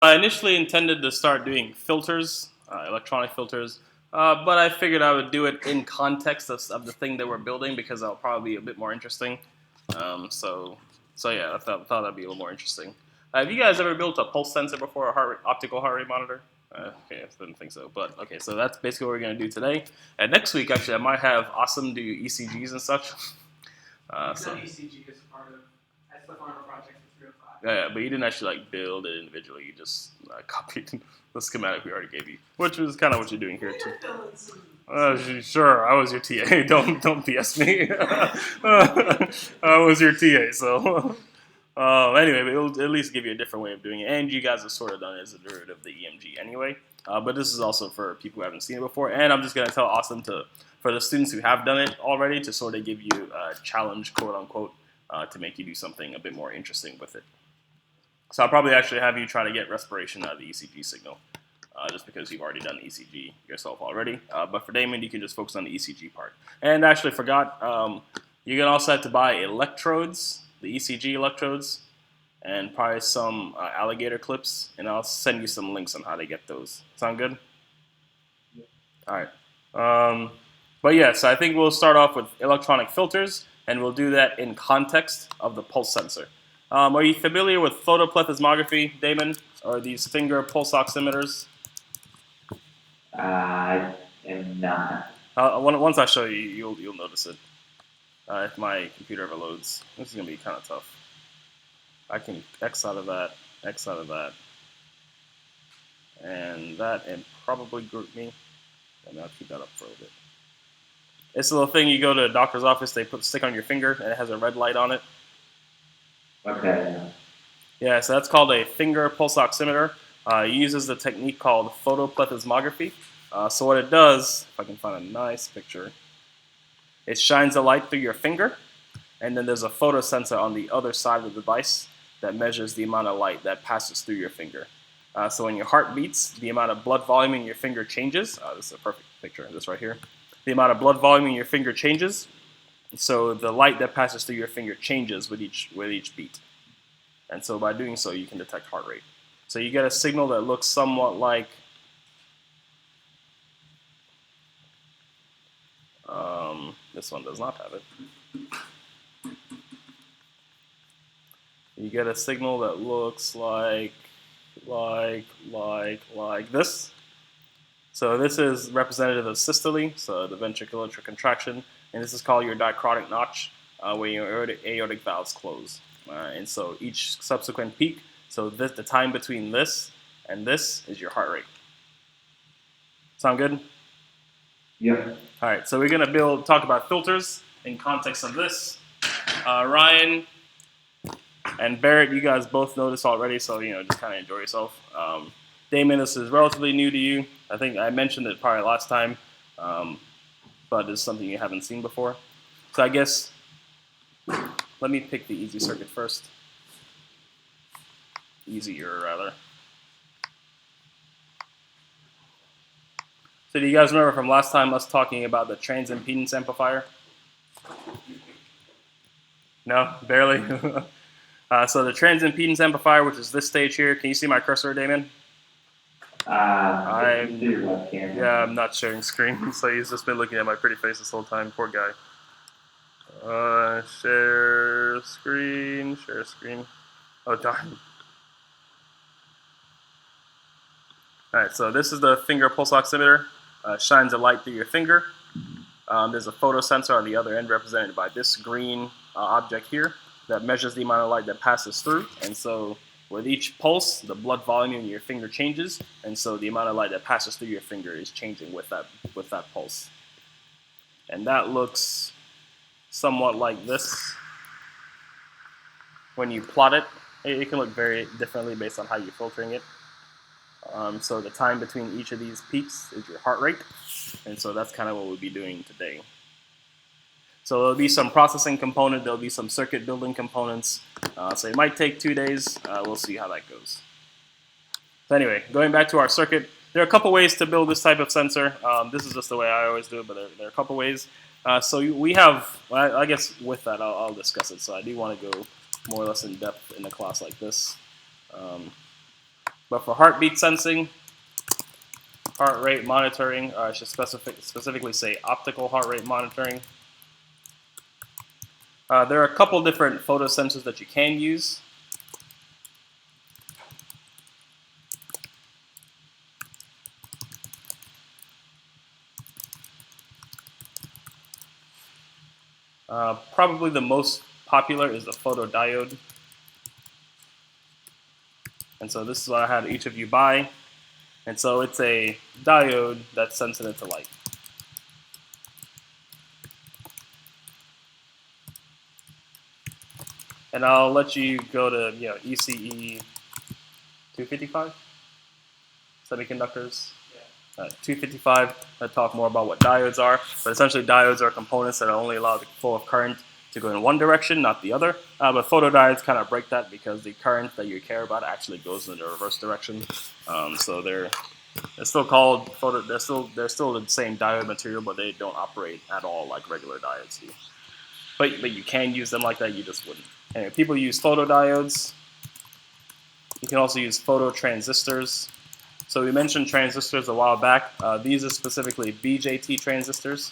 I initially intended to start doing filters, electronic filters, but I figured I would do it in context of the thing that we're building because that'll probably be a bit more interesting. So yeah, I thought that'd be a little more interesting. Have you guys ever built a pulse sensor before, a optical heart rate monitor? Okay, I didn't think so. But okay, so that's basically what we're going to do today. And next week, actually, I might have Awesome do ECGs and such. So ECG is part of that's the farmer project for 305. Yeah, but you didn't actually like build it individually. You just copied the schematic we already gave you, which is kind of what you're doing here too. Sure, I was your TA. Don't BS me. I was your TA, so anyway, but it'll at least give you a different way of doing it, and you guys have sort of done it as a derivative of the EMG anyway. But this is also for people who haven't seen it before, and I'm just gonna tell Austin for the students who have done it already to sort of give you a challenge, quote unquote, to make you do something a bit more interesting with it. So I'll probably actually have you try to get respiration out of the ECG signal, just because you've already done the ECG yourself already. But for Damon, you can just focus on the ECG part. And I actually forgot, you're going to also have to buy electrodes, the ECG electrodes, and probably some alligator clips, and I'll send you some links on how to get those. Sound good? Yeah. All right. But yeah, so I think we'll start off with electronic filters, and we'll do that in context of the pulse sensor. Are you familiar with photoplethysmography, Damon, or these finger pulse oximeters? I am not. Once I show you, you'll notice it. If my computer ever loads, this is gonna be kind of tough. I can X out of that, and probably group me, and I'll keep that up for a little bit. It's a little thing you go to a doctor's office, they stick on your finger, and it has a red light on it. Okay. Yeah, so that's called a finger pulse oximeter. It uses the technique called photoplethysmography. So what it does, if I can find a nice picture, it shines a light through your finger, and then there's a photosensor on the other side of the device that measures the amount of light that passes through your finger. So when your heart beats, the amount of blood volume in your finger changes. This is a perfect picture, this right here. The amount of blood volume in your finger changes. So the light that passes through your finger changes with each beat. And so by doing so, you can detect heart rate. So you get a signal that looks somewhat like this one does not have it. You get a signal that looks like this. So this is representative of systole, so the ventricular contraction, and this is called your dicrotic notch, where your aortic valves close. And so each subsequent peak, so the time between this and this is your heart rate. Sound good? Yep. All right, so we're gonna talk about filters in context of this. Ryan and Barrett, you guys both know this already, so just kind of enjoy yourself. Damon, this is relatively new to you. I think I mentioned it probably last time, but it's something you haven't seen before. So I guess let me pick the easy circuit first. Easier, rather. So do you guys remember from last time us talking about the Transimpedance Amplifier? No? Barely? So the Transimpedance Amplifier, which is this stage here, can you see my cursor, Damon? I'm not sharing screen, so he's just been looking at my pretty face this whole time. Poor guy. Share screen. Oh, darn. Alright, so this is the finger pulse oximeter. Shines a light through your finger. There's a photosensor on the other end represented by this green object here that measures the amount of light that passes through. And so with each pulse, the blood volume in your finger changes, and so the amount of light that passes through your finger is changing with that pulse. And that looks somewhat like this. When you plot it, it can look very differently based on how you're filtering it. So the time between each of these peaks is your heart rate, and so that's kind of what we'll be doing today. So there'll be some processing component, there'll be some circuit building components, so it might take 2 days. We'll see how that goes. So anyway, going back to our circuit, there are a couple ways to build this type of sensor. This is just the way I always do it, but there are a couple ways. So we have, well, I guess with that I'll discuss it, so I do want to go more or less in depth in a class like this. But for heartbeat sensing, heart rate monitoring, or I should specifically say optical heart rate monitoring, there are a couple different photosensors that you can use. Probably the most popular is the photodiode. And so this is what I had each of you buy. And so it's a diode that's sensitive to light. And I'll let you go to ECE 255 semiconductors. 255, I'll talk more about what diodes are. But essentially diodes are components that only allow the flow of current to go in one direction, not the other. But photodiodes kind of break that because the current that you care about actually goes in the reverse direction. So they're still called they're still the same diode material, but they don't operate at all like regular diodes do. But you can use them like that, you just wouldn't. Anyway, people use photodiodes. You can also use photo transistors. So we mentioned transistors a while back. These are specifically Bjt transistors.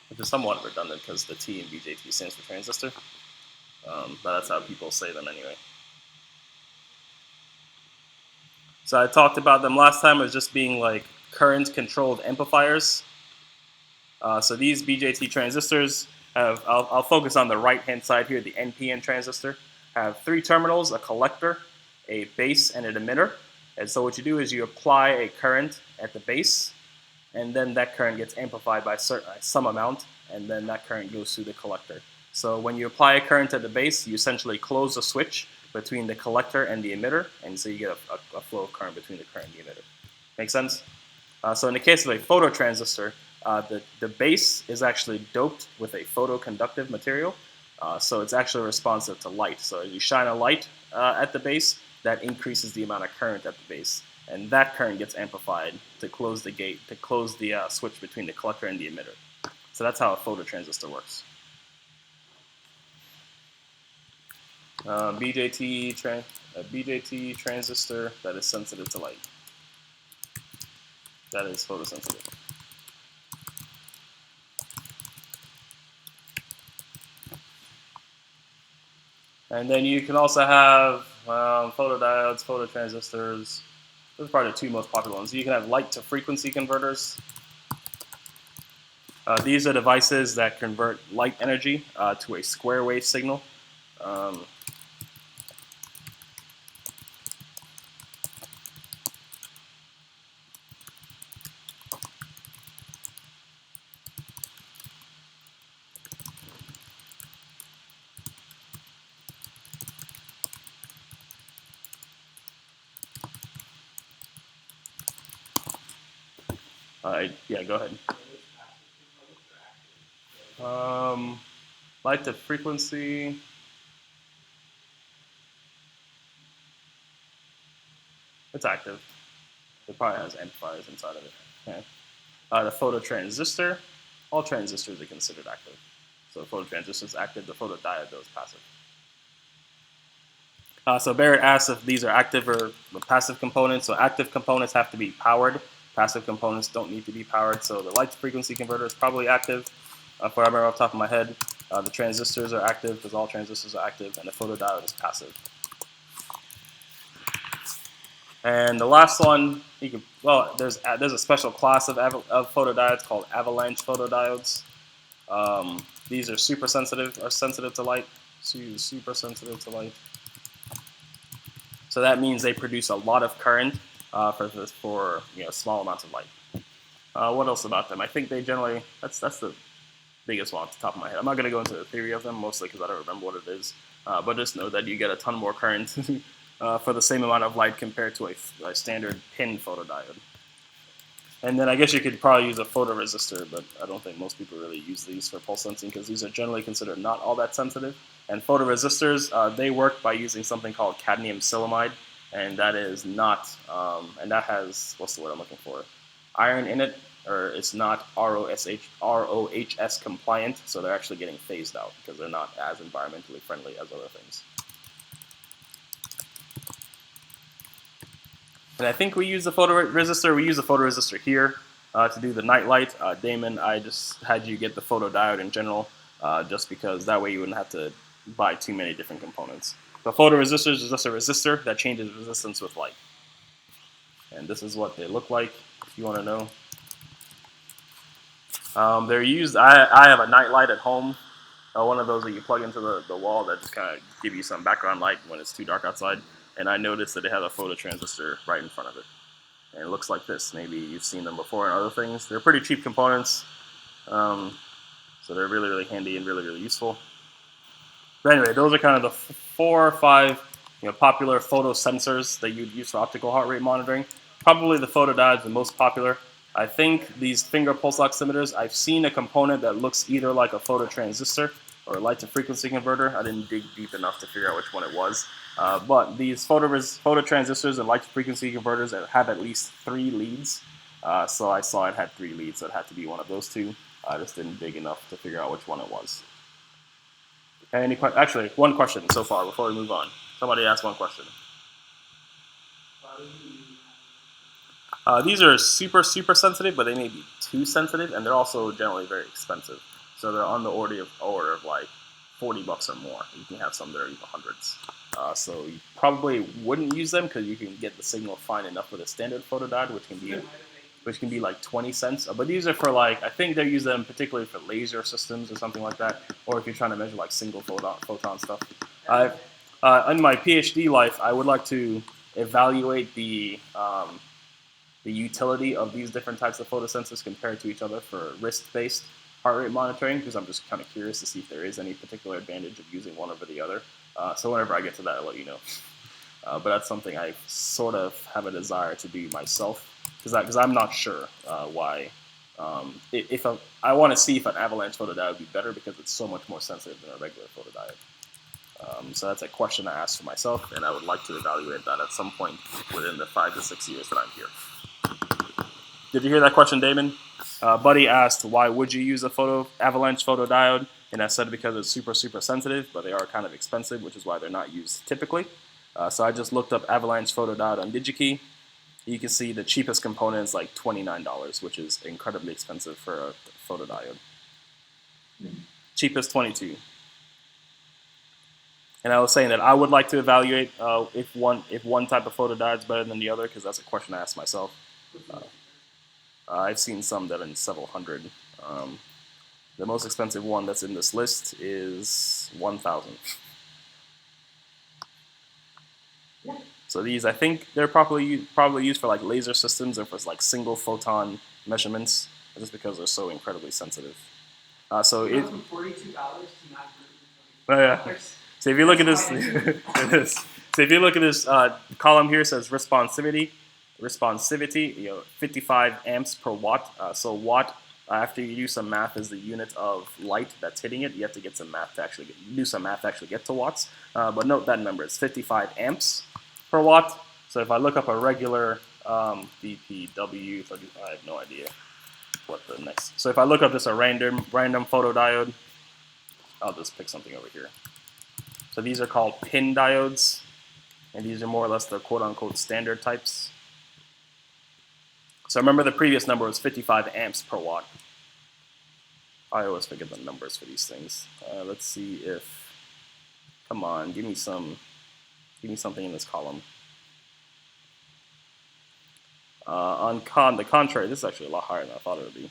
Which is somewhat redundant because the T in Bjt stands for transistor. But that's how people say them anyway. So I talked about them last time as just being like current-controlled amplifiers. So these Bjt transistors have, I'll focus on the right-hand side here, the NPN transistor, have 3 terminals, a collector, a base, and an emitter. And so what you do is you apply a current at the base, and then that current gets amplified by some amount, and then that current goes through the collector. So when you apply a current at the base, you essentially close the switch between the collector and the emitter, and so you get a flow of current between the current and the emitter. Make sense? So in the case of a phototransistor, the base is actually doped with a photoconductive material, so it's actually responsive to light. So you shine a light at the base, that increases the amount of current at the base, and that current gets amplified to close the gate, to close the switch between the collector and the emitter. So that's how a phototransistor works. Bjt transistor that is sensitive to light. That is photosensitive. And then you can also have photodiodes, phototransistors. Those are probably the 2 most popular ones. You can have light to frequency converters. These are devices that convert light energy to a square wave signal. Yeah, go ahead. Light to frequency. It's active. It probably has amplifiers inside of it. Okay. The phototransistor. All transistors are considered active. So the phototransistor is active. The photodiode is passive. So Barrett asks if these are active or passive components. So active components have to be powered. Passive components don't need to be powered. So the light to frequency converter is probably active. If I remember off the top of my head, the transistors are active because all transistors are active, and the photodiode is passive. And the last one, there's a special class of photodiodes called Avalanche Photodiodes. These are super sensitive or sensitive to light. Super sensitive to light. So that means they produce a lot of current for small amounts of light. What else about them? I think they generally, that's the biggest one off the top of my head. I'm not going to go into the theory of them, mostly because I don't remember what it is. But just know that you get a ton more current for the same amount of light compared to a standard pin photodiode. And then I guess you could probably use a photo resistor, but I don't think most people really use these for pulse sensing because these are generally considered not all that sensitive. And photo resistors, they work by using something called cadmium silicide, and that is not, and that has, what's the word I'm looking for? Iron in it, or it's not ROHS compliant, so they're actually getting phased out because they're not as environmentally friendly as other things. And I think we use the photo resistor. We use the photo resistor here to do the night light. Damon, I just had you get the photodiode in general, just because that way you wouldn't have to buy too many different components. The photoresistor is just a resistor that changes resistance with light. And this is what they look like, if you want to know. They're used, I have a night light at home, one of those that you plug into the wall that just kind of give you some background light when it's too dark outside. And I noticed that it has a photo transistor right in front of it. And it looks like this. Maybe you've seen them before in other things. They're pretty cheap components, so they're really, really handy and really, really useful. But anyway, those are kind of the 4 or 5 popular photo sensors that you'd use for optical heart rate monitoring. Probably the photodiode is the most popular. I think these finger pulse oximeters, I've seen a component that looks either like a photo transistor or a light to frequency converter. I didn't dig deep enough to figure out which one it was. But these photo transistors and light to frequency converters have at least 3 leads. So I saw it had 3 leads, so it had to be one of those 2. I just didn't dig enough to figure out which one it was. Actually, one question so far before we move on. Somebody asked one question. These are super, super sensitive, but they may be too sensitive, and they're also generally very expensive. So they're on the order of like $40 or more. You can have some that are even hundreds. So you probably wouldn't use them because you can get the signal fine enough with a standard photodiode, which can be like 20 cents. But these are for I think they use them particularly for laser systems or something like that, or if you're trying to measure like single photon stuff. In my PhD life, I would like to evaluate the utility of these different types of photosensors compared to each other for wrist-based heart rate monitoring, because I'm just kind of curious to see if there is any particular advantage of using one over the other. So whenever I get to that, I'll let you know. But that's something I sort of have a desire to do myself, because I'm not sure why. I want to see if an Avalanche photodiode would be better because it's so much more sensitive than a regular photodiode. So that's a question I asked for myself, and I would like to evaluate that at some point within the 5 to 6 years that I'm here. Did you hear that question, Damon? Buddy asked, why would you use a Avalanche photodiode? And I said because it's super, super sensitive, but they are kind of expensive, which is why they're not used typically. So I just looked up Avalanche photodiode on DigiKey. You can see the cheapest component is like $29, which is incredibly expensive for a photodiode. Cheapest $22. And I was saying that I would like to evaluate if one type of photodiode is better than the other, because that's a question I asked myself. I've seen some that are in several hundred. The most expensive one that's in this list is 1,000. So these, I think, they're probably used for like laser systems or for like single photon measurements, just because they're so incredibly sensitive. So it. From $42 to Oh yeah. So if you look at this, so if you look at this column here, it says responsivity, 55 amps per watt. So watt, after you do some math, is the unit of light that's hitting it. You have to get some math to actually get to watts. But note that number, it's 55 amps per watt. So if I look up a regular BPW, I have no idea what the next. So if I look up just a random photodiode, I'll just pick something over here. So these are called pin diodes, and these are more or less the quote-unquote standard types. So remember the previous number was 55 amps per watt. I always forget the numbers for these things. Let's see if, come on, give me something in this column. On the contrary, this is actually a lot higher than I thought it would be.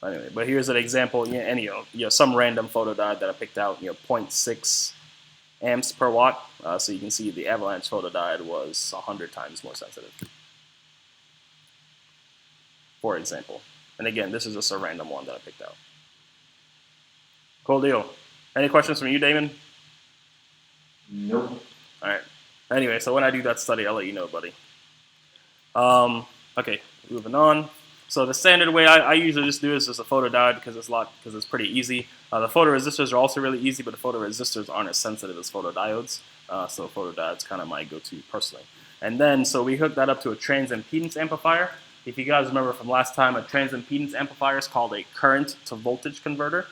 Anyway, but here's an example. Some random photodiode that I picked out. 0.6 amps per watt. So you can see the Avalanche photodiode was 100 times more sensitive, for example. And again, this is just a random one that I picked out. Cool deal. Any questions from you, Damon? Nope. All right. Anyway, so when I do that study, I'll let you know, buddy. Okay, moving on. So the standard way I usually just do is just a photodiode because it's pretty easy. The photoresistors are also really easy, but the photoresistors aren't as sensitive as photodiodes. So photodiodes kind of my go-to personally. And then, so we hook that up to a transimpedance amplifier. if you guys remember from last time, a transimpedance amplifier is called a current to voltage converter.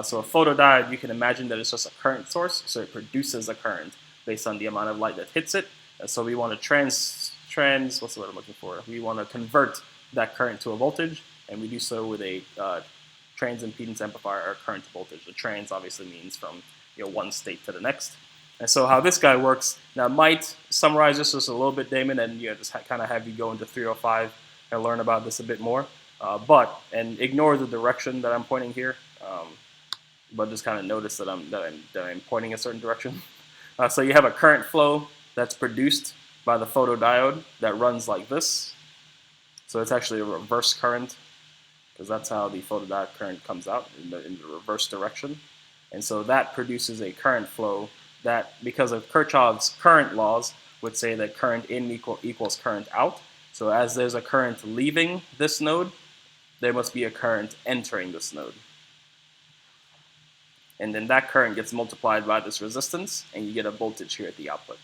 So a photodiode, you can imagine that it's just a current source, so it produces a current based on the amount of light that hits it. And so we want to what's the word I'm looking for? We want to convert that current to a voltage, and we do so with a transimpedance amplifier or current to voltage. The trans obviously means from one state to the next. And so how this guy works, now I might summarize this just a little bit, Damon, and just kind of have you go into 305 and learn about this a bit more. And ignore the direction that I'm pointing here, but just kind of notice that I'm pointing a certain direction. So you have a current flow that's produced by the photodiode that runs like this. So it's actually a reverse current, because that's how the photodiode current comes out, in the reverse direction. And so that produces a current flow that, because of Kirchhoff's current laws, would say that current in equals current out. So as there's a current leaving this node, there must be a current entering this node. And then that current gets multiplied by this resistance, and you get a voltage here at the output.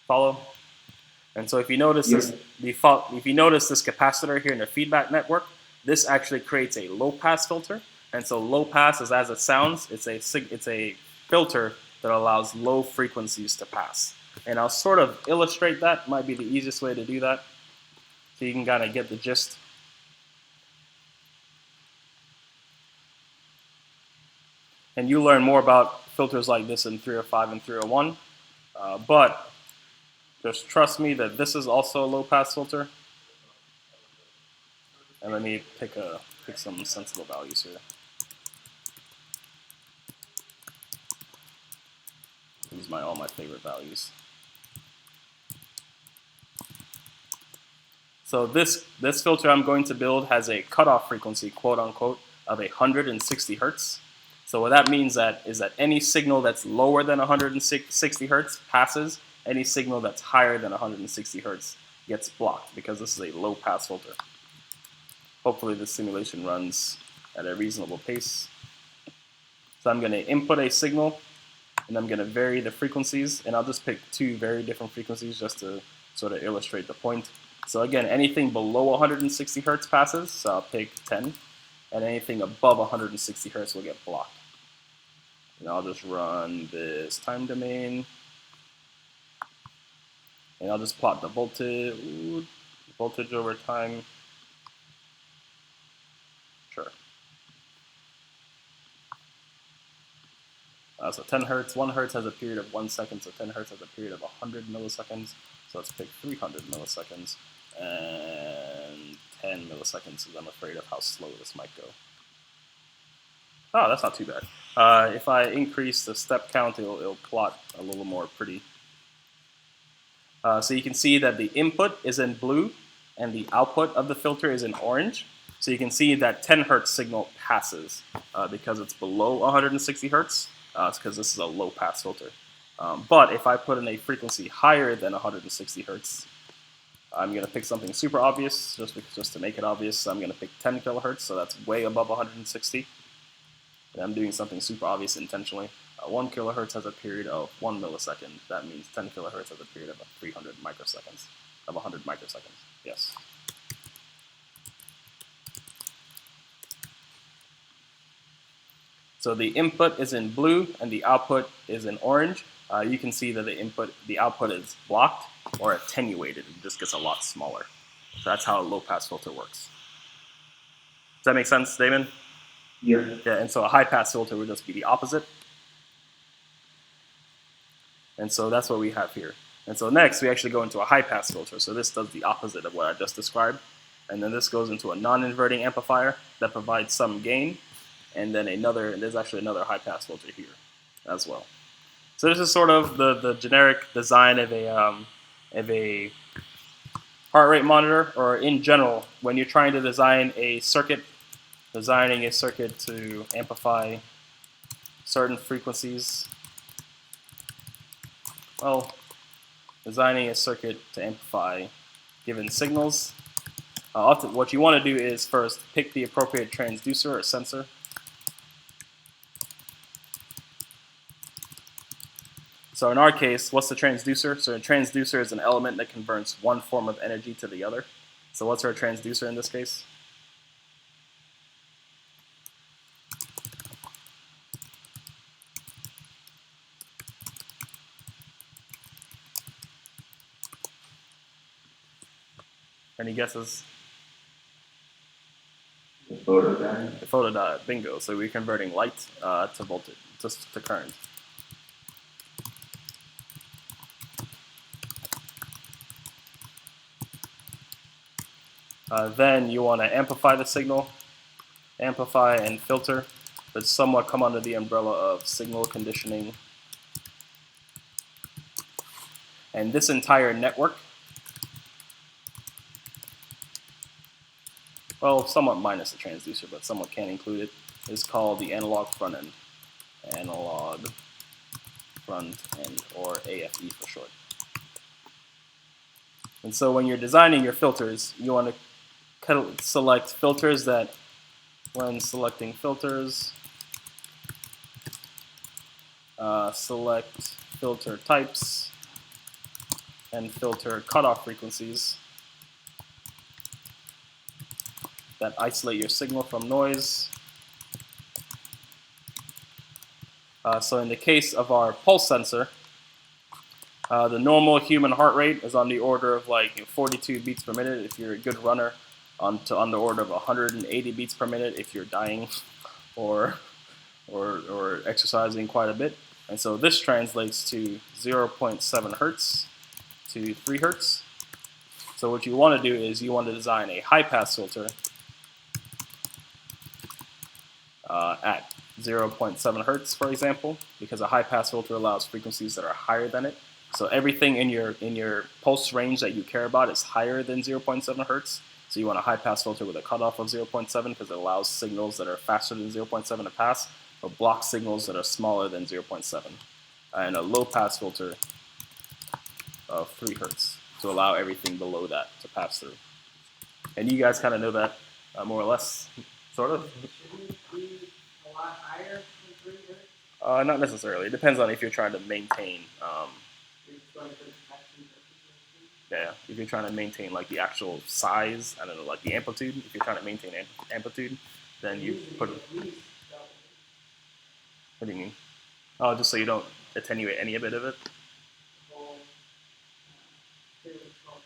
Follow? And so if you notice this, if you notice this capacitor here in the feedback network, this actually creates a low-pass filter. And so low-pass is as it sounds. It's a filter that allows low frequencies to pass. And I'll sort of illustrate that. Might be the easiest way to do that, so you can kind of get the gist. And you learn more about filters like this in 305 and 301. But just trust me that this is also a low-pass filter. And let me pick some sensible values here. These are all my favorite values. So this filter I'm going to build has a cutoff frequency, quote unquote, of 160 hertz. So what that means is that any signal that's lower than 160 hertz passes. Any signal that's higher than 160 hertz gets blocked, because this is a low pass filter. Hopefully this simulation runs at a reasonable pace. So I'm going to input a signal, and I'm going to vary the frequencies, and I'll just pick two very different frequencies just to sort of illustrate the point. So again, anything below 160 hertz passes, so I'll pick 10, and anything above 160 hertz will get blocked. And I'll just run this time domain, and I'll just plot the voltage over time. Sure. So 10 hertz, 1 hertz has a period of 1 second, so 10 hertz has a period of 100 milliseconds. So let's pick 300 milliseconds and 10 milliseconds, because I'm afraid of how slow this might go. Oh, that's not too bad. If I increase the step count, it'll plot a little more pretty. So you can see that the input is in blue and the output of the filter is in orange. So you can see that 10 hertz signal passes because it's below 160 hertz. It's because this is a low pass filter. But if I put in a frequency higher than 160 hertz, I'm going to pick something super obvious, just to make it obvious. So I'm going to pick 10 kilohertz, so that's way above 160. And I'm doing something super obvious intentionally. 1 kilohertz has a period of 1 millisecond. That means 10 kilohertz has a period of 300 microseconds, of 100 microseconds. Yes. So the input is in blue and the output is in orange. You can see that the output is blocked or attenuated. It just gets a lot smaller. So that's how a low-pass filter works. Does that make sense, Damon? Yeah. Yeah, and so a high-pass filter would just be the opposite. And so that's what we have here. And so next, we actually go into a high-pass filter. So this does the opposite of what I just described. And then this goes into a non-inverting amplifier that provides some gain. And then there's actually another high-pass filter here as well. So this is sort of the generic design of a heart rate monitor, or in general, when you're trying to designing a circuit to amplify certain frequencies. Well, designing a circuit to amplify given signals. Often what you want to do is first pick the appropriate transducer or sensor. So in our case, what's the transducer? So a transducer is an element that converts one form of energy to the other. So what's our transducer in this case? Any guesses? The photodiode. The photodiode, bingo. So we're converting light to voltage, to current. Then you want to amplify the signal, amplify and filter, but somewhat come under the umbrella of signal conditioning. And this entire network, well, somewhat minus the transducer, but somewhat can include it, is called the analog front end. Analog front end, or AFE for short. And so when you're designing your filters, you want to select filters that, when selecting filters, select filter types and filter cutoff frequencies that isolate your signal from noise. So in the case of our pulse sensor, the normal human heart rate is on the order of like 42 beats per minute if you're a good runner, on the order of 180 beats per minute if you're dying or exercising quite a bit. And so this translates to 0.7 hertz to 3 hertz. So what you want to do is you want to design a high-pass filter at 0.7 hertz, for example, because a high-pass filter allows frequencies that are higher than it. So everything in your pulse range that you care about is higher than 0.7 hertz. So you want a high-pass filter with a cutoff of 0.7 because it allows signals that are faster than 0.7 to pass, but blocks signals that are smaller than 0.7. And a low-pass filter of 3 hertz to allow everything below that to pass through. And you guys kind of know that more or less, sort of. Shouldn't it be a lot higher than 3 hertz? Not necessarily. It depends on if you're trying to maintain. You're just going for the capacity versus Yeah, if you're trying to maintain like the actual size, I don't know, like the amplitude. If you're trying to maintain amplitude, then you put. at least double. What do you mean? Oh, just so you don't attenuate any bit of it. The whole theory is called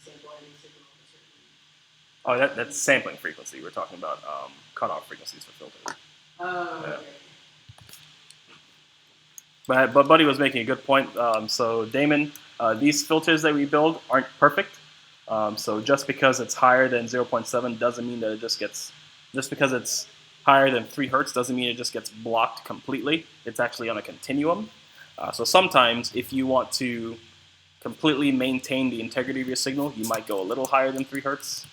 sampling signal of a certain. Oh, that's sampling frequency. We're talking about cutoff frequencies for filters. Okay. But Buddy was making a good point. So Damon, these filters that we build aren't perfect. So just because it's higher than 0.7 doesn't mean that it just because it's higher than 3 hertz doesn't mean it just gets blocked completely. It's actually on a continuum. So sometimes if you want to completely maintain the integrity of your signal, you might go a little higher than 3 hertz.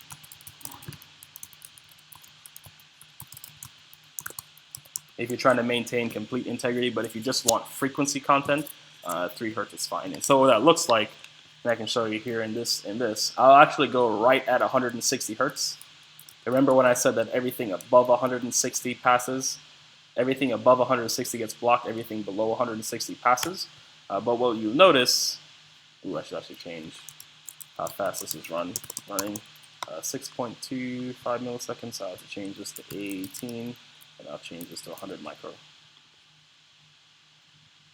If you're trying to maintain complete integrity, but if you just want frequency content, 3 hertz is fine. And so what that looks like, and I can show you here in this, I'll actually go right at 160 hertz. Remember when I said that everything above 160 passes, everything above 160 gets blocked, everything below 160 passes. But what you'll notice, I should actually change how fast this is running. 6.25 milliseconds, so I have to change this to 18. And I'll change this to 100 micro.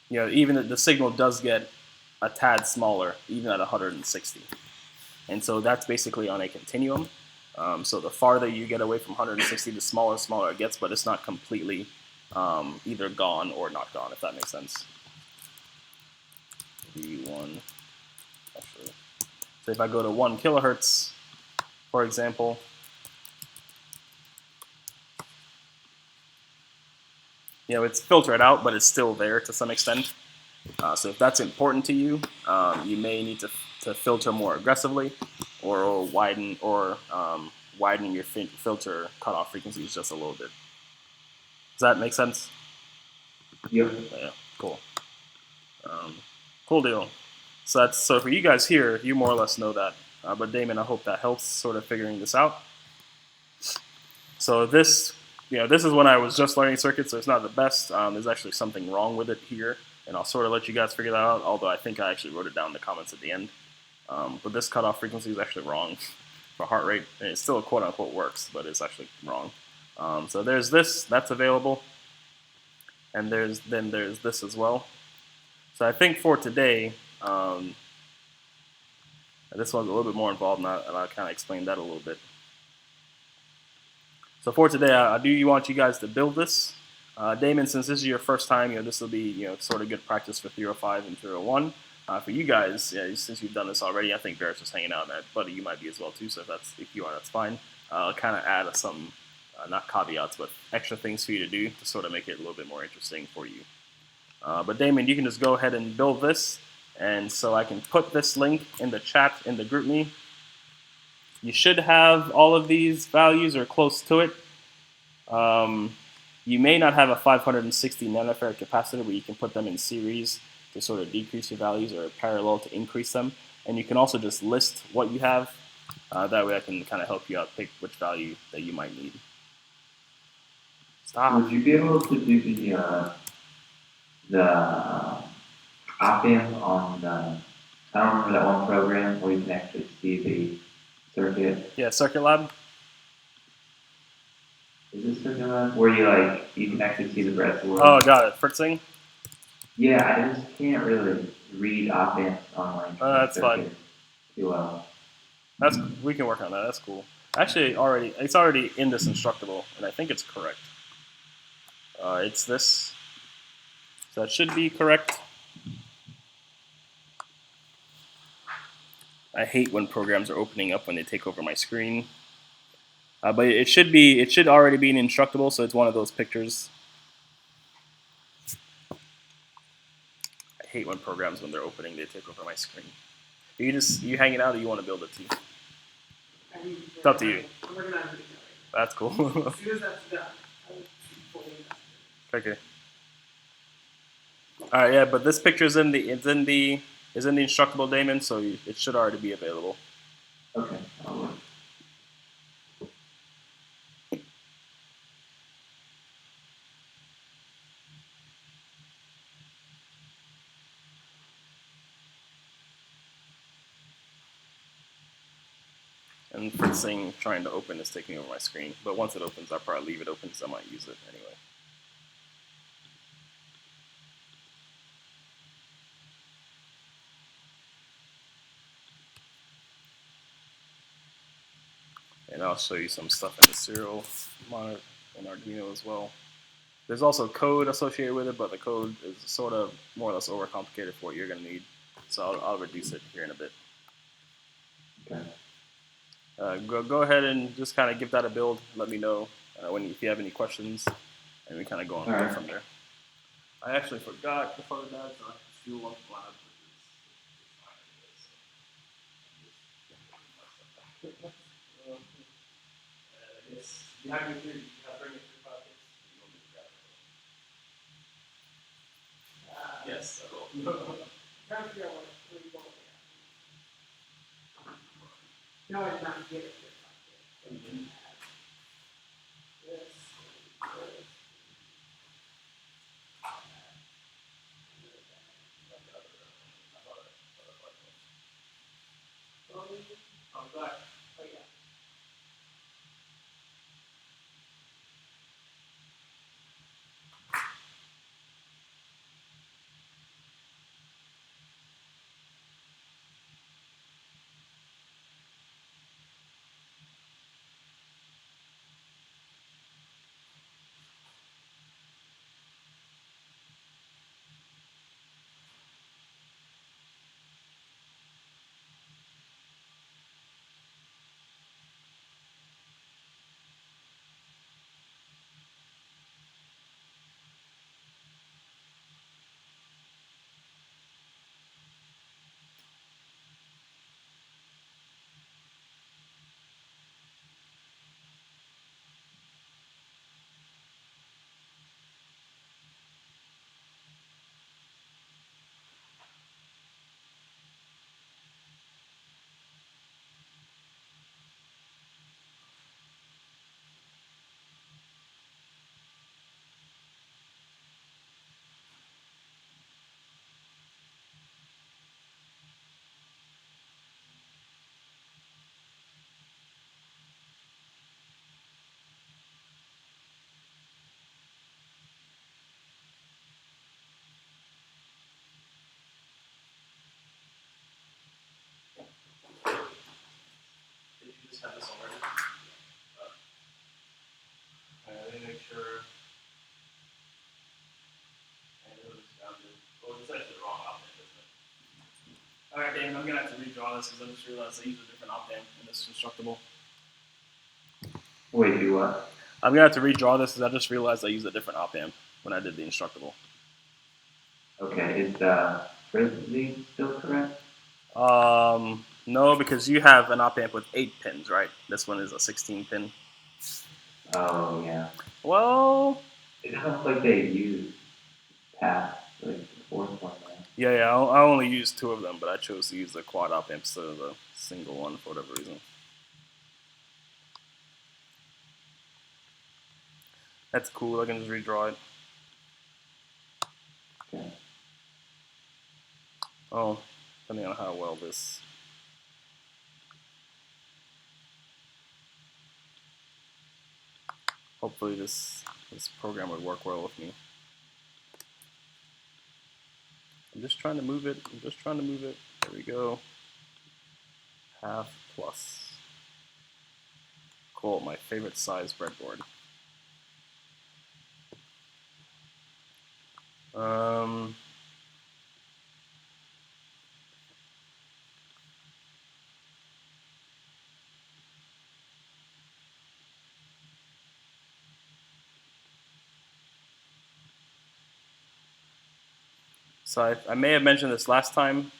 You know, even the signal does get a tad smaller, even at 160. And so that's basically on a continuum. So the farther you get away from 160, the smaller and smaller it gets, but it's not completely either gone or not gone, if that makes sense. V1, actually. So if I go to 1 kilohertz, for example, you know, it's filtered out, but it's still there to some extent. So if that's important to you, you may need to filter more aggressively, or widen your filter cutoff frequencies just a little bit. Does that make sense? Yep. Yeah. Cool. Cool deal. So for you guys here, you more or less know that. But Damon, I hope that helps sort of figuring this out. So this this is when I was just learning circuits, so it's not the best. There's actually something wrong with it here, and I'll sort of let you guys figure that out, although I think I actually wrote it down in the comments at the end. But this cutoff frequency is actually wrong for heart rate, and it still quote-unquote works, but it's actually wrong. So there's this, that's available, and there's this as well. So I think for today, this one's a little bit more involved, and I'll kind of explain that a little bit. So for today, I do want you guys to build this. Damon, since this is your first time, this will be sort of good practice for 305 and 301. For you guys, since you've done this already, I think Barrett's just hanging out, and Buddy, you might be as well too. So if you are, that's fine. I'll kind of add some, not caveats, but extra things for you to do to sort of make it a little bit more interesting for you. But Damon, you can just go ahead and build this, and so I can put this link in the chat in the GroupMe. You should have all of these values or close to it. You may not have a 560 nanofarad capacitor, but you can put them in series to sort of decrease your values, or parallel to increase them. And you can also just list what you have. That way I can kind of help you out pick which value that you might need. Stop. Would you be able to do the op-amp on the, I don't remember that one program where you can actually see the circuit? Yeah, Circuit Lab. Is this Circuit Lab? Where you can actually see the breadboard? Oh, got it. Fritzing? Yeah, I just can't really read op-amps on That's fine. Too well. We can work on that. That's cool. Actually, it's already in this instructable, and I think it's correct. It's this, so that should be correct. I hate when programs are opening up when they take over my screen. But it should already be an instructable, so it's one of those pictures. I hate when programs, when they're opening, they take over my screen. You hang it out, or you want to build it too? It's up to you. I'm working on it. That's cool. As soon as that's done, I will fully invest in it. Okay. All right, yeah, but this picture is in the instructable, Damon, so it should already be available. Okay, I'll look. And Fritzing trying to open is taking over my screen, but once it opens, I'll probably leave it open because I might use it anyway. And I'll show you some stuff in the serial monitor and Arduino as well. There's also code associated with it, but the code is sort of more or less overcomplicated for what you're going to need. So I'll reduce it here in a bit. Okay. Go ahead and just kind of give that a build. Let me know if you have any questions, and we kind of go from there. I actually forgot the Photodiodes, so I have to do one lab. You have your theory, you have to bring it to your pockets. Yes, I will. Trying to figure out what you want. No, I did not get it. I'm back. Oh, yeah. just have this already. Let me make sure. Well, it's actually the wrong op amp, isn't it? Alright, Dan, I'm gonna have to redraw this because I just realized I used a different op amp in this constructible. Wait, do what? I'm gonna have to redraw this because I just realized I used a different op amp when I did the instructable. Okay, is the frequency still correct? No, because you have an op amp with 8 pins, right? This one is a 16 pin. Oh, yeah. Well, It doesn't look like they use past, like, the fourth one there. yeah, I only used 2 of them, but I chose to use the quad op amp instead of the single one for whatever reason. That's cool, I can just redraw it. Okay. Oh, depending on how well this... Hopefully this program would work well with me. I'm just trying to move it. There we go. Half plus. Cool, my favorite size breadboard. So I may have mentioned this last time,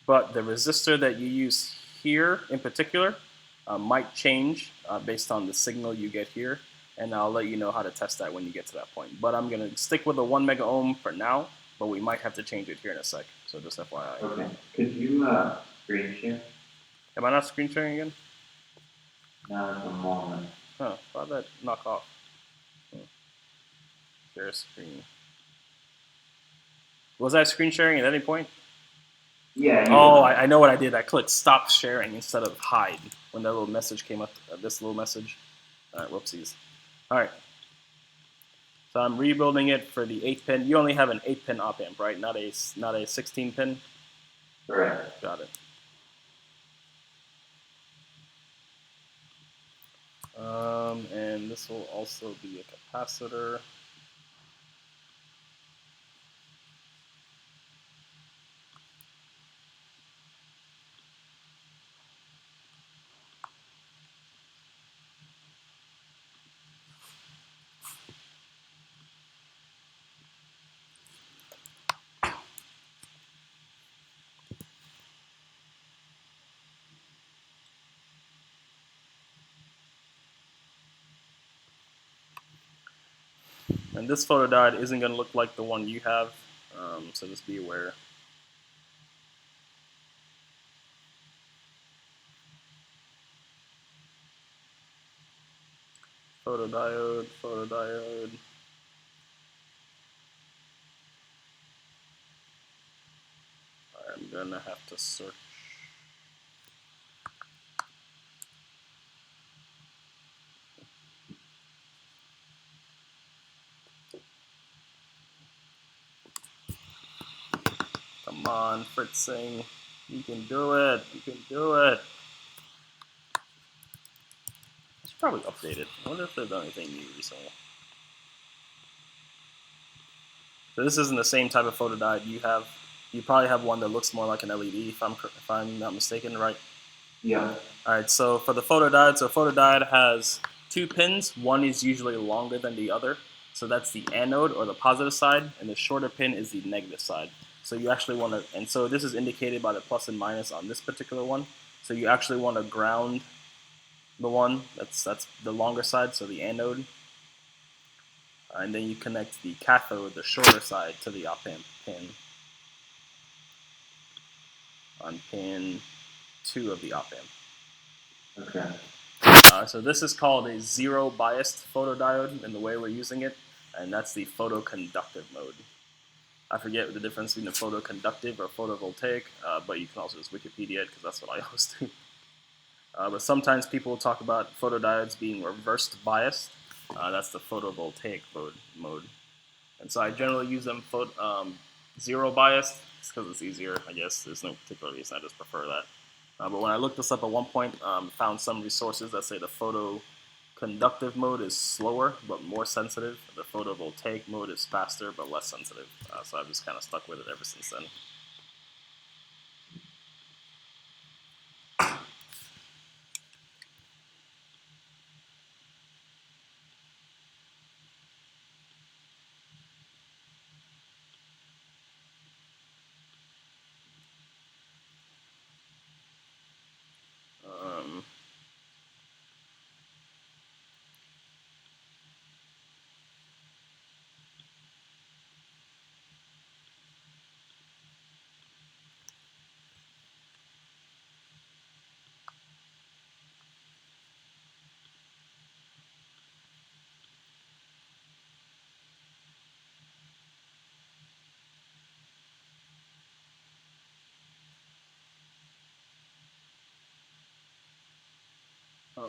but the resistor that you use here in particular might change based on the signal you get here, and I'll let you know how to test that when you get to that point. But I'm going to stick with the 1 mega ohm for now, but we might have to change it here in a sec, so just FYI. Okay, could you screen share? Am I not screen sharing again? Not at the moment. Huh, why'd that knock off? Share screen. Was I screen sharing at any point? Yeah. Oh, I know what I did. I clicked stop sharing instead of hide when that little message came up, this little message. Alright, whoopsies. Alright. So I'm rebuilding it for the 8-pin. You only have an 8-pin op amp, right? Not a 16-pin? Correct. Got it. And this will also be a capacitor. And this photodiode isn't going to look like the one you have, so just be aware. Photodiode, photodiode. I'm going to have to search. Come on, Fritzing. You can do it. You can do it. It's probably updated. I wonder if they've done anything new recently. So this isn't the same type of photodiode you have. You probably have one that looks more like an LED, if I'm not mistaken, right? Yeah. All right. So for the photodiode, photodiode has 2 pins. One is usually longer than the other. So that's the anode or the positive side, and the shorter pin is the negative side. So you actually want to, and so this is indicated by the plus and minus on this particular one. So you actually want to ground the one that's the longer side, so the anode, and then you connect the cathode, the shorter side, to the op amp pin on pin 2 of the op amp. Okay. So this is called a zero biased photodiode in the way we're using it, and that's the photoconductive mode. I forget the difference between a photoconductive or photovoltaic, but you can also just Wikipedia it because that's what I always do. But sometimes people talk about photodiodes being reversed biased. That's the photovoltaic mode. And so I generally use them zero biased because it's easier, I guess. There's no particular reason, I just prefer that. But when I looked this up at one point, found some resources that say the photoconductive mode is slower but more sensitive. The photovoltaic mode is faster but less sensitive. So I've just kind of stuck with it ever since then.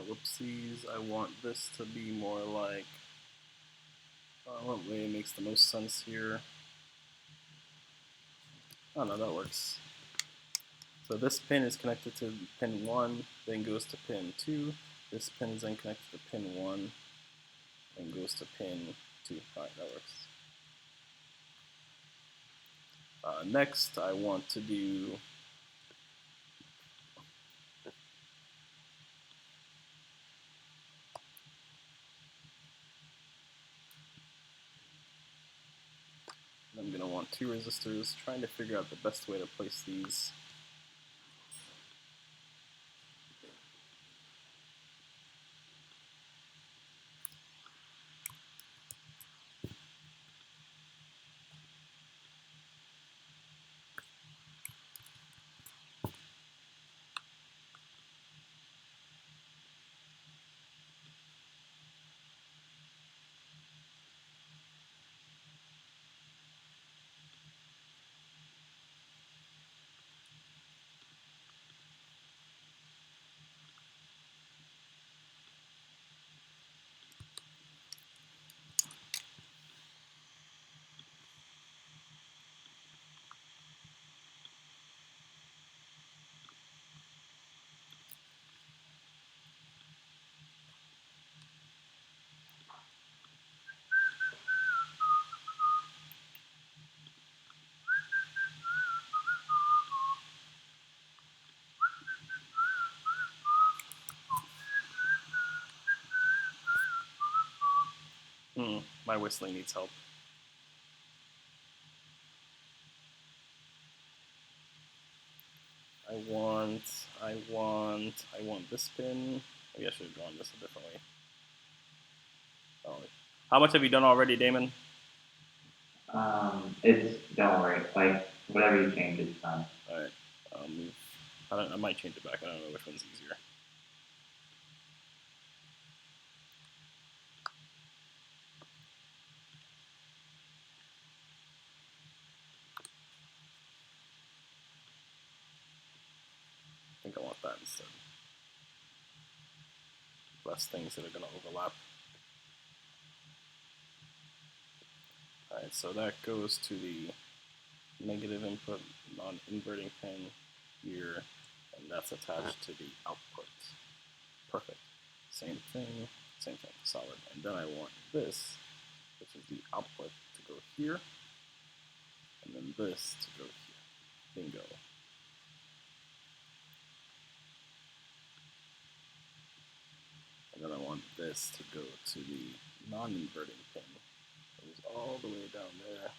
Whoopsies, I want this to be more like, what way makes the most sense here? Oh no, that works. So this pin is connected to pin 1, then goes to pin 2. This pin is then connected to pin 1, and goes to pin 2. Alright, that works. Next, I want to do I'm going to want 2 resistors, trying to figure out the best way to place these. My whistling needs help. I want this pin. Maybe I should have drawn this a different way. Oh. How much have you done already, Damon? Don't worry, like, whatever you change is fine. Alright. I might change it back. I don't know which one's easier. I think I want that instead. Less things that are going to overlap. Alright, so that goes to the negative input non-inverting pin here, and that's attached to the output. Perfect. Same thing, solid. And then I want this, which is the output, to go here, and then this to go here. Bingo. And then I want this to go to the non-inverting pin. It goes all the way down there.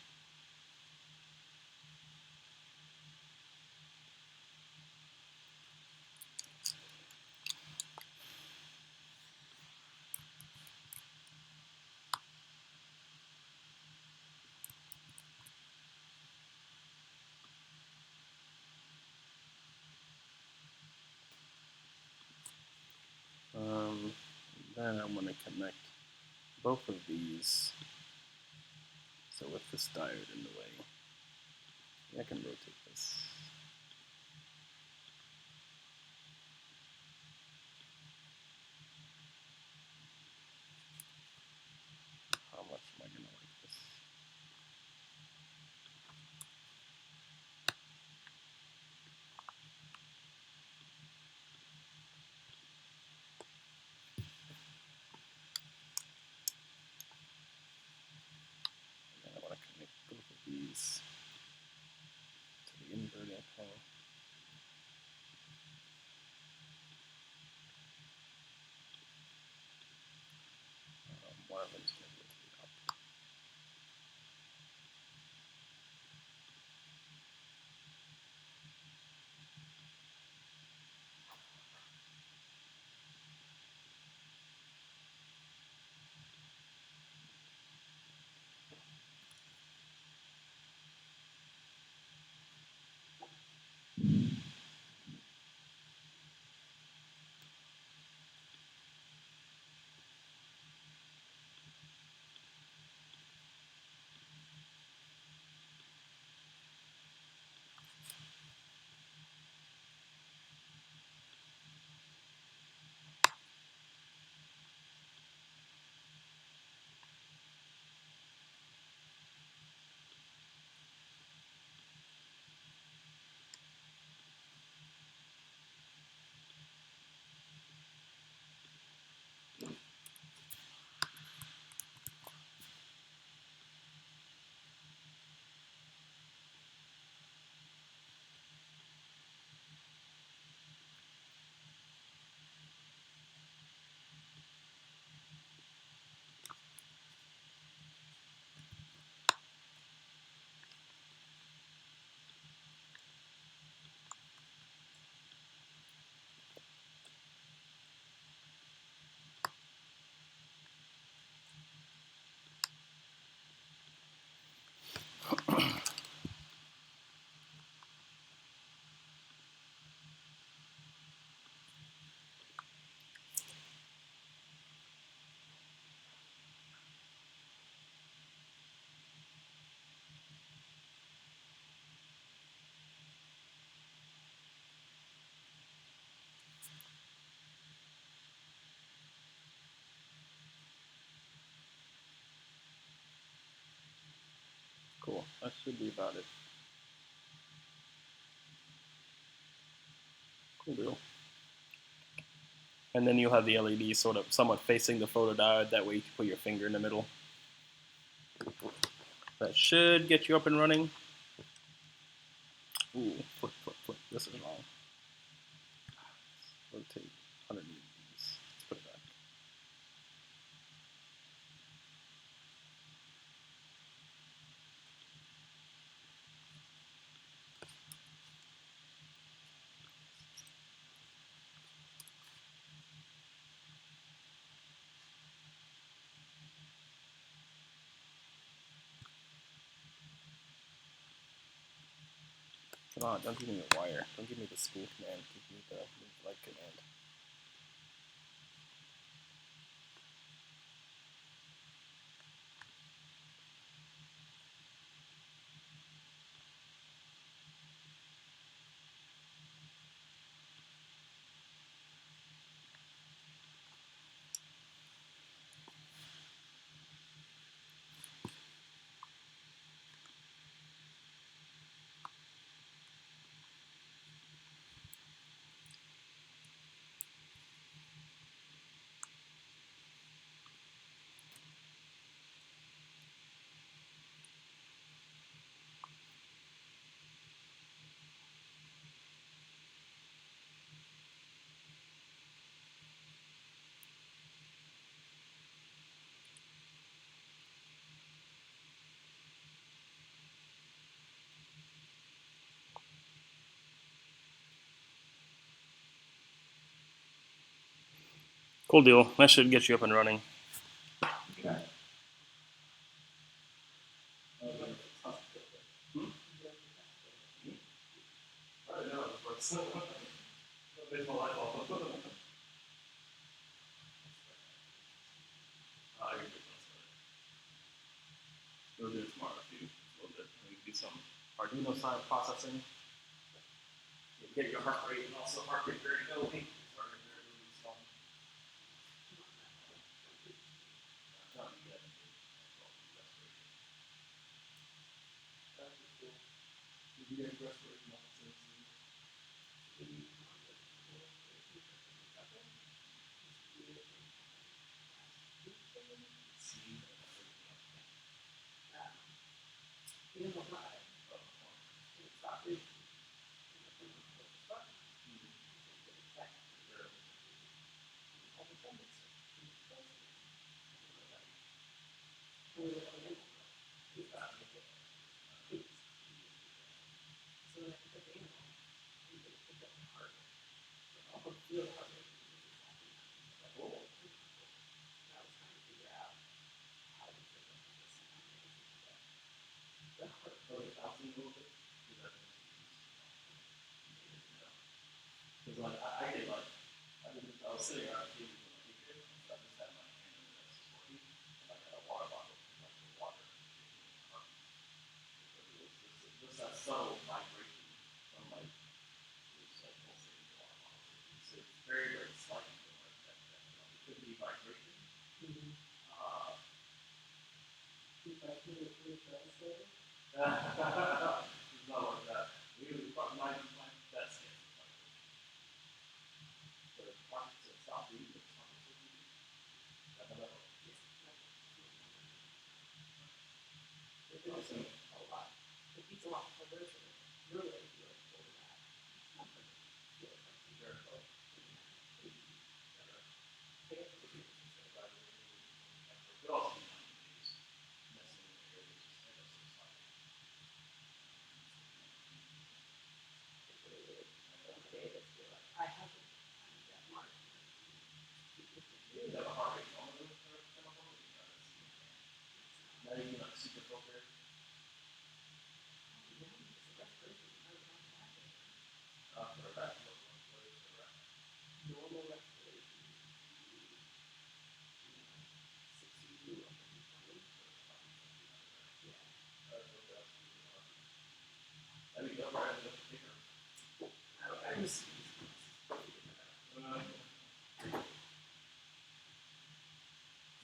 Then I'm going to connect both of these. So with this diode in the way, I can rotate this. How much am I going to like this? That should be about it. Cool deal. And then you'll have the LED sort of somewhat facing the photodiode. That way you can put your finger in the middle. That should get you up and running. Ooh, flip. This is wrong. Rotate 100 degrees. Let's put it back. Come on, don't give me a wire. Don't give me the spool command. Give me the light command. Cool deal. That should get you up and running. Okay. We'll do it tomorrow too. A little bit. We can do some Arduino side processing. Get your heart rate and also heart rate variability. I was sitting around TV with my teacher, and I just had my hand in the next working, and I had a water bottle, like the water. Just that subtle vibration from like pulsating water bottle. So it's very slight. It could be vibration. No, like that. We my best guess is vibration. But it's hard to stop reading. It's hard to read. It beats a lot. It beats a lot. Really, over that.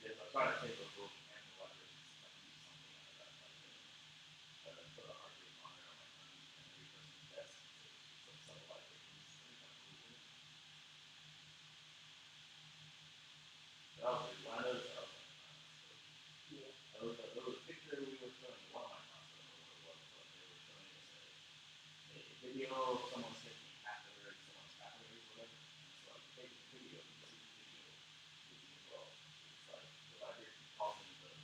Yes, I try to take those little candle vibrations and use something out of that. video of someone taking a catheter and someone's catheter or whatever. It's like take a video, you see the video as well. It's like the vibration causing the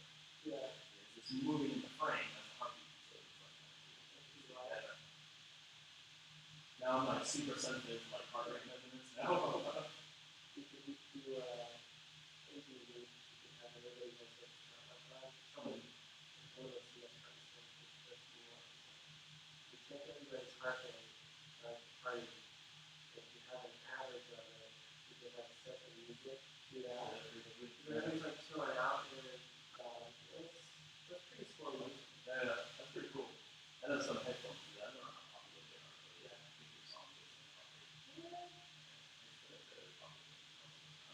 it's moving in the frame as a heartbeat. So it's like now I'm like super sensitive to like heart rate measurements now. You could do interviews, you could have everybody that's someone one of those CS transistors that's more. You take everybody's heart rate, party. If you have an average of it, you can like set the music to that. Everybody's like chilling out and that's pretty slow music. Yeah, that's pretty cool. And then some headphones do that. I don't know how popular they are, but yeah, I think your song is I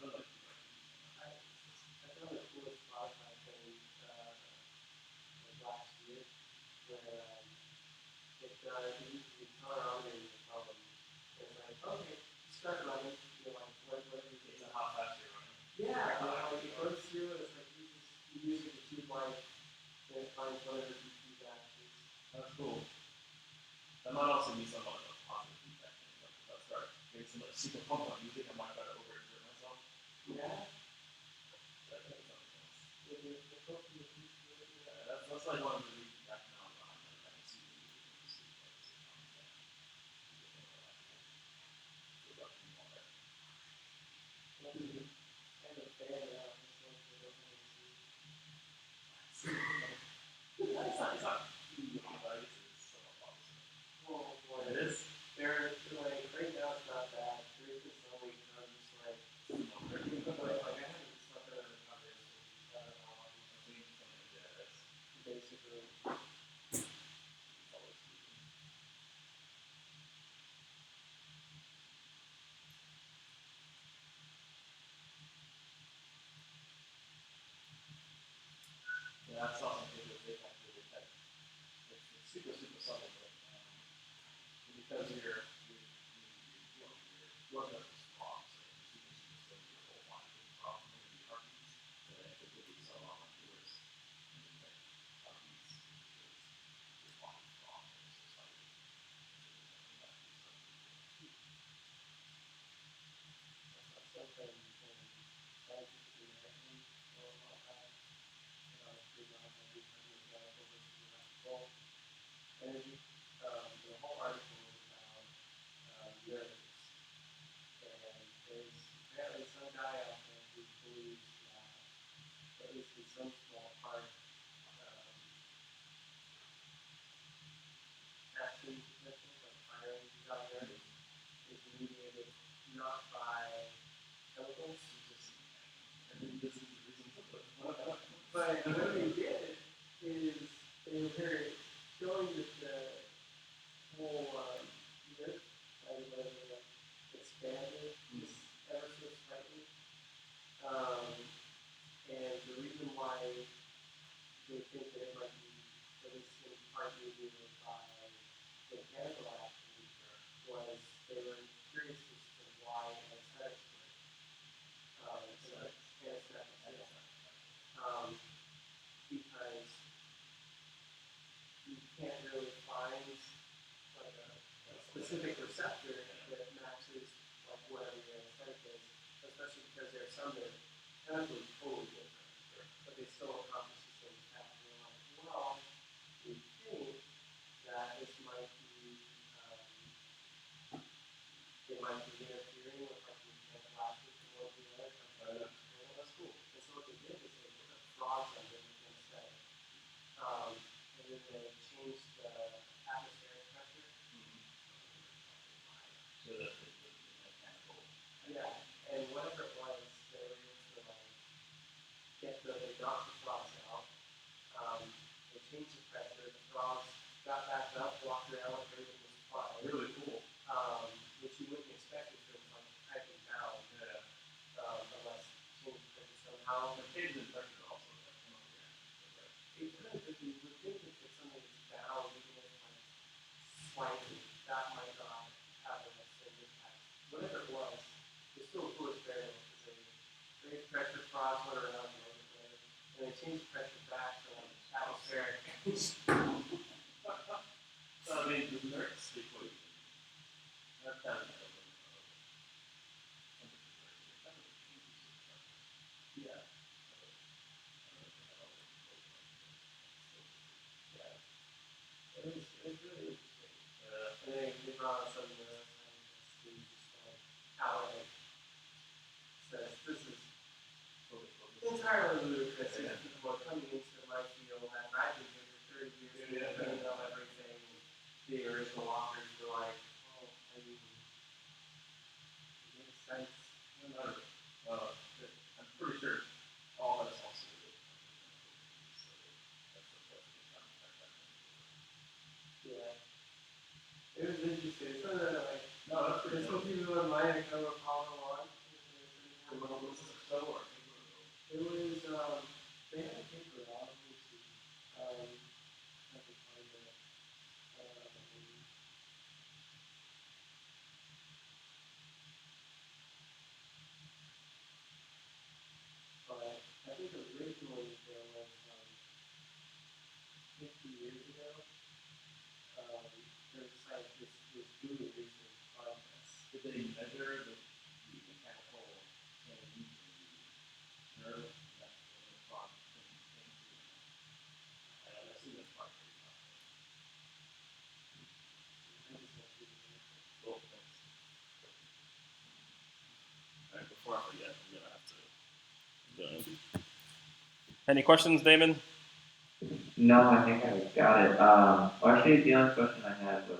don't know if you like I found a cool Spotify thing like last year where it usually accelerometer in your phone. It's like, okay, start running, you're like, what do you think? how fast you're running. Yeah, like it goes through and it's like you use it to choose like and it finds whatever you feedback is. That's cool. That might also be somewhat of a positive feedback thing. Like if I start getting some like super pumped on music, I might try to overexert myself. Yeah. That's something else. Yeah, That's like one of the feedback phenomena. Like I can see the music and just see like it's calming down. Feels like more better. kind of bad now. It's not right? It's somewhat bothersome. Well, It is. they're like right now it's not bad. There's this only I'm just like I haven't slept out of the covers since I don't know how long. Basically. Yeah, I saw some pictures of it actually. It's super, super subtle, but because your blood vessels strong, so it's super, super slow, your whole body is strong, and your heartbeats, so that it could be so long like yours. And then like heartbeats, because your body's strong, and it's just like, That's something scientifically measuring or all that. Energy. The whole article was about nerves. And there's apparently some guy out there who believes that, at least in some small part, action potential, like firing on nerves, is mediated not by chemicals, but what they did is they were showing that the whole nerve was expanded just ever so slightly. And the reason why they think that it might be, at least in part mediated by mechanical action, was they were curious as to why anesthetics work. Because you can't really find like a specific receptor that matches like whatever your anesthetic is, especially because there are some that are chemically totally different, but they still accomplish the same task. And you're like, well, we think that this might be, they might be interfering with like the mechanical action from one to the other. That's cool. And so what they did is they put frogs under the anesthetic. And then they changed the atmospheric pressure. so the mechanical. Yeah, and whatever it was, they were able to like they knocked the frogs out. They changed the pressure. The frogs got back up, walked around like everything was fine. Really cool. Which you wouldn't expect if it was like typing down. Yeah. Unless change the pressure somehow. The change in pressure also that come up here. It could, but you would think that if something is down, even if like slightly, that might not have a same impact. Whatever it was, it's still a cool experiment because they raised pressure, frogs went around a little bit, and they changed the pressure back to like atmospheric. So I mean, the nerves speak for you. Yeah. It was really interesting. And they brought out some scientists who just like outright says this is entirely ludicrous. These people are coming into my field and I've been here for 30 years and they know everything. The original authors were like, oh, I mean, it makes sense. I'm pretty sure all that's also yeah. It was interesting. So like, no, that's pretty cool. Some people in mind to come Apollo 1. It was, they had a paper out. Let me see. I can find it. But I think originally there was 50 years ago, there was a scientist who was doing research on this. Did they measure the mechanical change in the nerve? That's the clock. I see that's part of it. Cool, thanks. All right, before I forget, I'm gonna have to go in. Any questions, Damon? No, I think I got it. Actually, the only question I had was,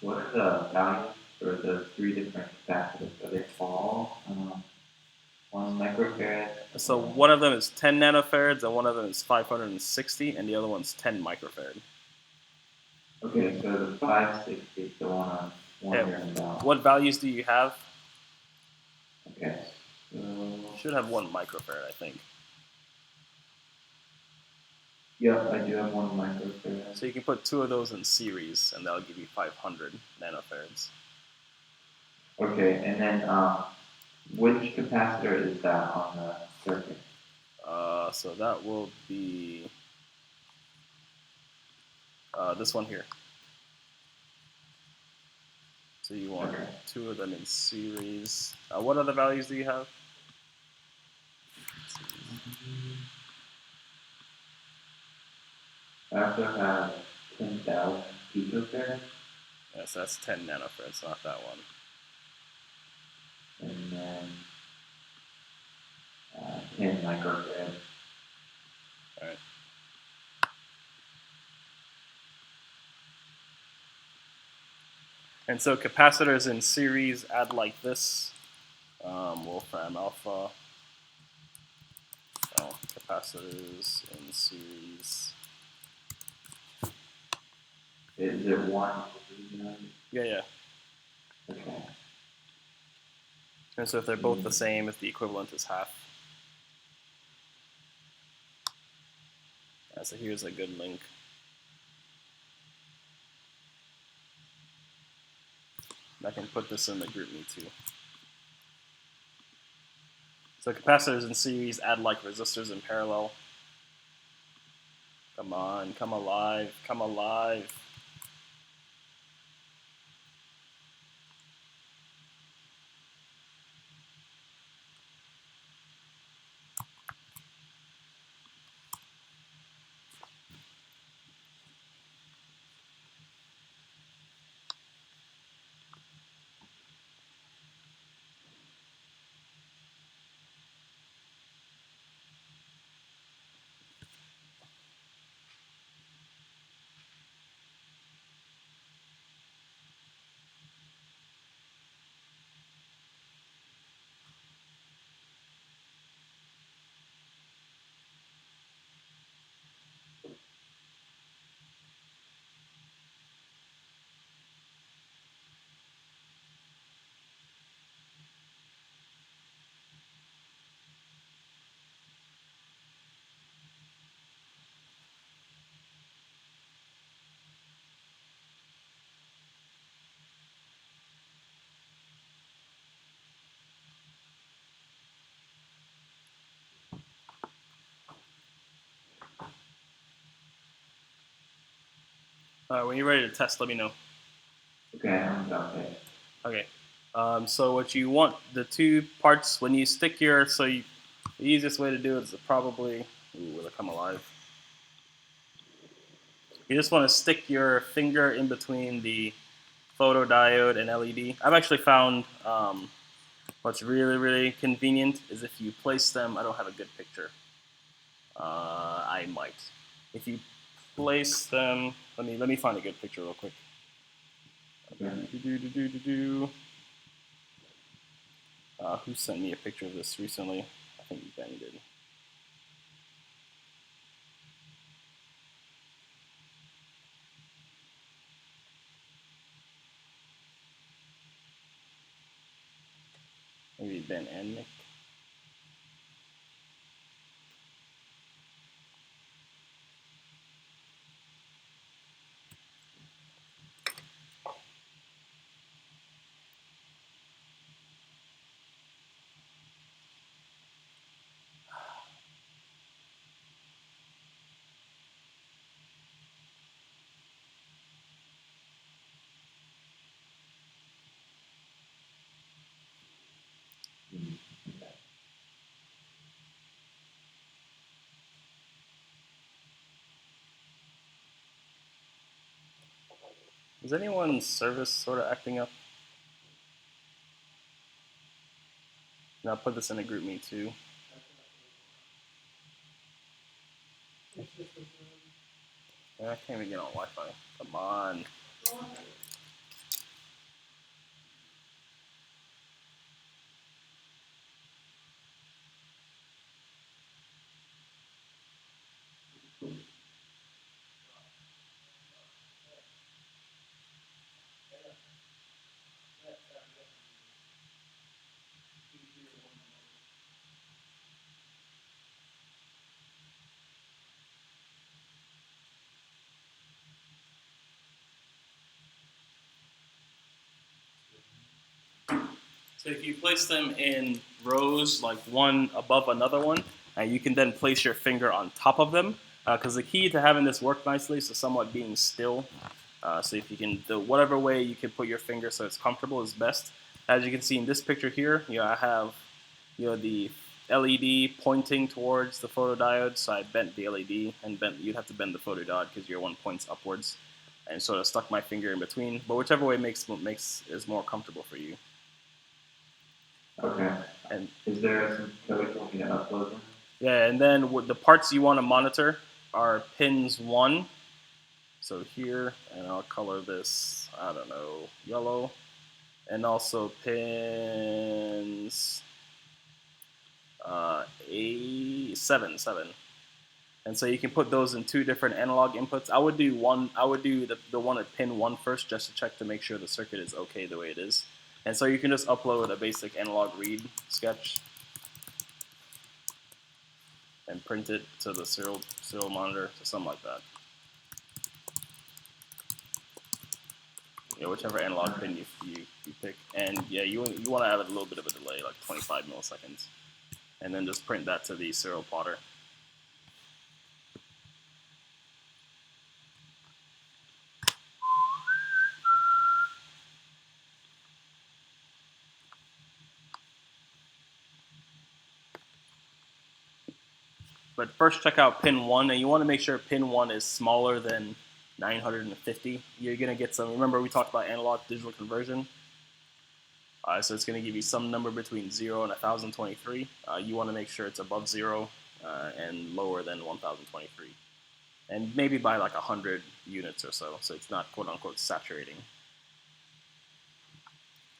what are the values for the three different capacitors? Are they all 1 microfarad? So one of them is 10 nanofarads, and one of them is 560, and the other one's 10 microfarad. Okay, so the 560 is the one I'm wondering about. What values do you have? Okay, so You should have 1 microfarad, I think. yep, I do have 1 microfarad. So you can put 2 of those in series, and that'll give you 500 nanofarads. Okay, and then which capacitor is that on the circuit? So that will be this one here. So you want 2 of them in series. What other values do you have? I also have 10,000 picofarad. Yes, that's 10 nanofarads, not that one. And then 10 microfarad. All right. And so capacitors in series add like this. Wolfram alpha. Capacitors in series. Is it 1? Yeah. Okay. And so if they're both the same, if the equivalent is half. So here's a good link. I can put this in the group me too. So capacitors in series add like resistors in parallel. Come on, come alive, come alive. When you're ready to test, let me know. Okay, I'm okay. Okay. So what you want, the two parts, when you stick your, the easiest way to do it is probably, will it come alive? You just want to stick your finger in between the photodiode and LED. I've actually found what's really, really convenient is if you place them, I don't have a good picture. I might. If you place them, let me find a good picture real quick. Who sent me a picture of this recently? I think Ben did. Maybe Ben and Nick. Is anyone's service sort of acting up? And I'll put this in a group me too. Yeah, I can't even get on Wi-Fi. Come on. So if you place them in rows, like one above another one, you can then place your finger on top of them. Because the key to having this work nicely is somewhat being still. So if you can, whatever way you can put your finger so it's comfortable is best. As you can see in this picture here, I have, the LED pointing towards the photodiode. So I bent the LED and you'd have to bend the photodiode because your one points upwards, and sort of stuck my finger in between. But whichever way makes is more comfortable for you. Okay. And is there some code you want me to upload them? Yeah, and then the parts you want to monitor are pins 1. So here, and I'll color this, I don't know, yellow. And also pins A7. And so you can put those in 2 different analog inputs. I would do the one at pin 1 first, just to check to make sure the circuit is okay the way it is. And so you can just upload a basic analog read sketch and print it to the serial monitor, to something like that. Whichever analog pin you pick. And yeah, you want to have a little bit of a delay, like 25 milliseconds. And then just print that to the serial plotter. But first check out pin 1, and you want to make sure pin 1 is smaller than 950. You're going to get some, remember we talked about analog to digital conversion? So it's going to give you some number between 0 and 1023. You want to make sure it's above 0 and lower than 1023. And maybe by like 100 units or so it's not quote-unquote saturating.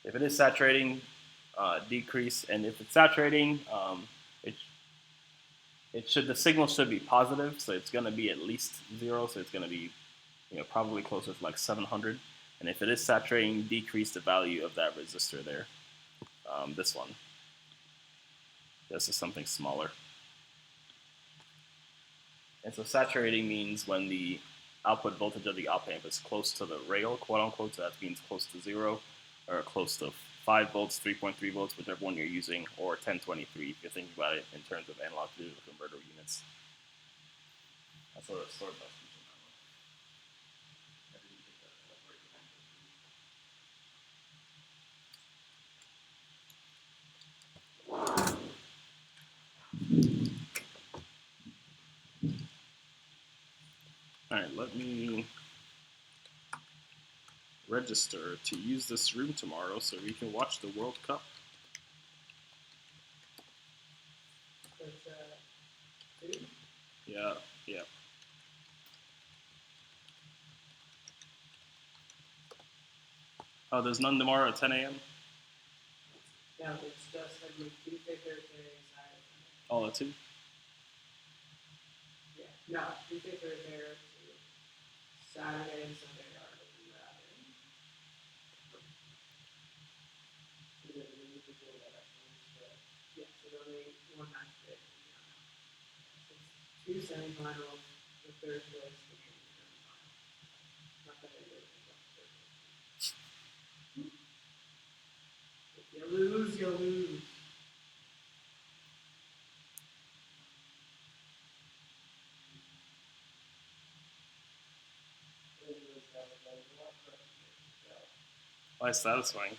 If it is saturating, decrease, and if it's saturating, the signal should be positive, so it's going to be at least 0, so it's going to be probably closer to like 700. And if it is saturating, decrease the value of that resistor there. This one. This is something smaller. And so saturating means when the output voltage of the op amp is close to the rail, quote unquote, so that means close to 0, or close to 5 volts, 3.3 volts, whichever one you're using, or 1023 if you're thinking about it in terms of analog to digital converter units. That's sort of best feature. Alright, let me register to use this room tomorrow so we can watch the World Cup. But, 2? Yeah, yeah. Oh, there's none tomorrow at 10 a.m.? No, it's just like Tuesday, Thursday, Saturday, Sunday. Oh, that's it? Yeah, no, Tuesday, Thursday are 2. Saturday and Sunday are 11. So then we need to go that extra. Yeah, so there'll be 1 match day. So it's 2 semifinals, the third place, the semifinal. Not that I really think about the third place. If you lose, you lose. Why satisfying?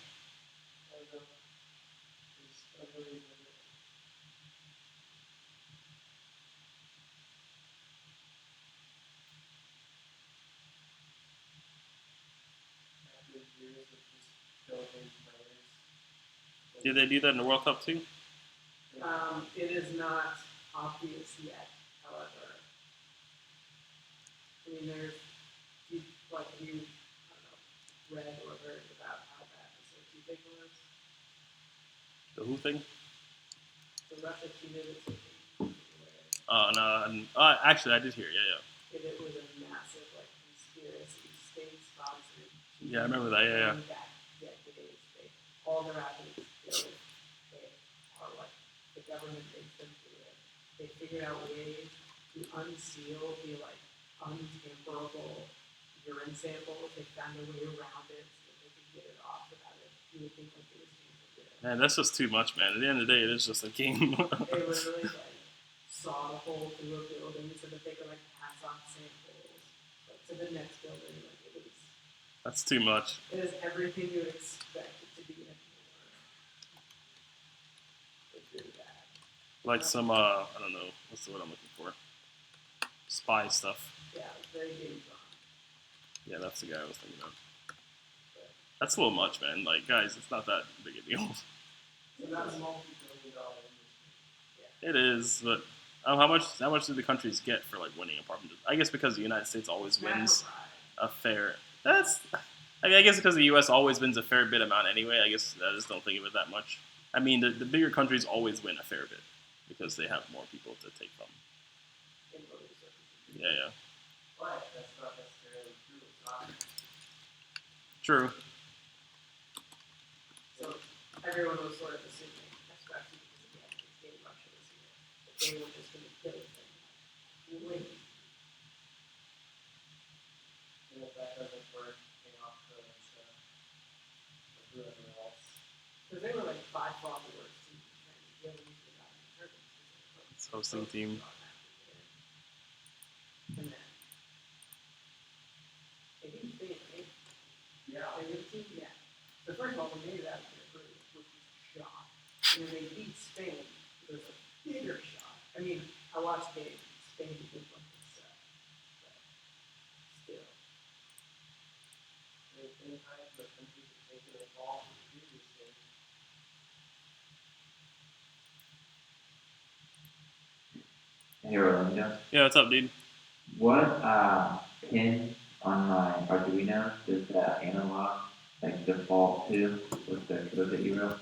Did they do that in the World Cup too? It is not obvious yet, however. I mean, there's, you, like, you, I don't know, read or heard about how bad the safety thing was. The who thing? The Russia cheated at safety. Oh, no. Actually, I did hear, yeah. It was a massive, like, conspiracy, state-sponsored. Yeah, I remember that, yeah. Back decades, all their athletes, they are like, the government makes them do it. They figured out ways to unseal the, like, untamperable urine samples. They found a way around it so that they could get it off without it. You would think, like, it was tampered. Man, that's just too much, man. At the end of the day, it is just a game. They literally, like, sawed a hole through a building so that they could, like, pass on samples, like, to the next building. Like, it was. That's too much. It is everything you would expect it to be in war. It's really bad. Like some, I don't know, what's the word I'm looking for? Spy stuff. Yeah, very game on. Yeah, that's the guy I was thinking of. That's a little much, man. Like, guys, it's not that big a deal. So that's a multi-billion-dollar industry. Yeah. It is, but how much do the countries get for like winning a partnership? I guess because the United States always wins a fair. I guess because the U.S. always wins a fair bit amount anyway. I guess I just don't think of it that much. I mean, the bigger countries always win a fair bit because they have more people to take from. Yeah. But that's not necessarily true of soccer. True. So everyone was sort of assuming, especially because again, it's in Russia this year, that they were just going to kill things. Wait. And if that doesn't work, hang off the whoever else. Because they were like by far the worst team in the It's hosting team. And then they didn't say it. Yeah. They didn't see it. So first of all, we made that which was a shock. And then they beat Spain. It was a bigger shock. I mean, I watched games. Spain did like this, but still. There's been times where countries have taken a ball from the previous game. Hey, Rolando. Yeah, what's up, dude? What pin on my Arduino does the analog like default to? What's the code that you wrote?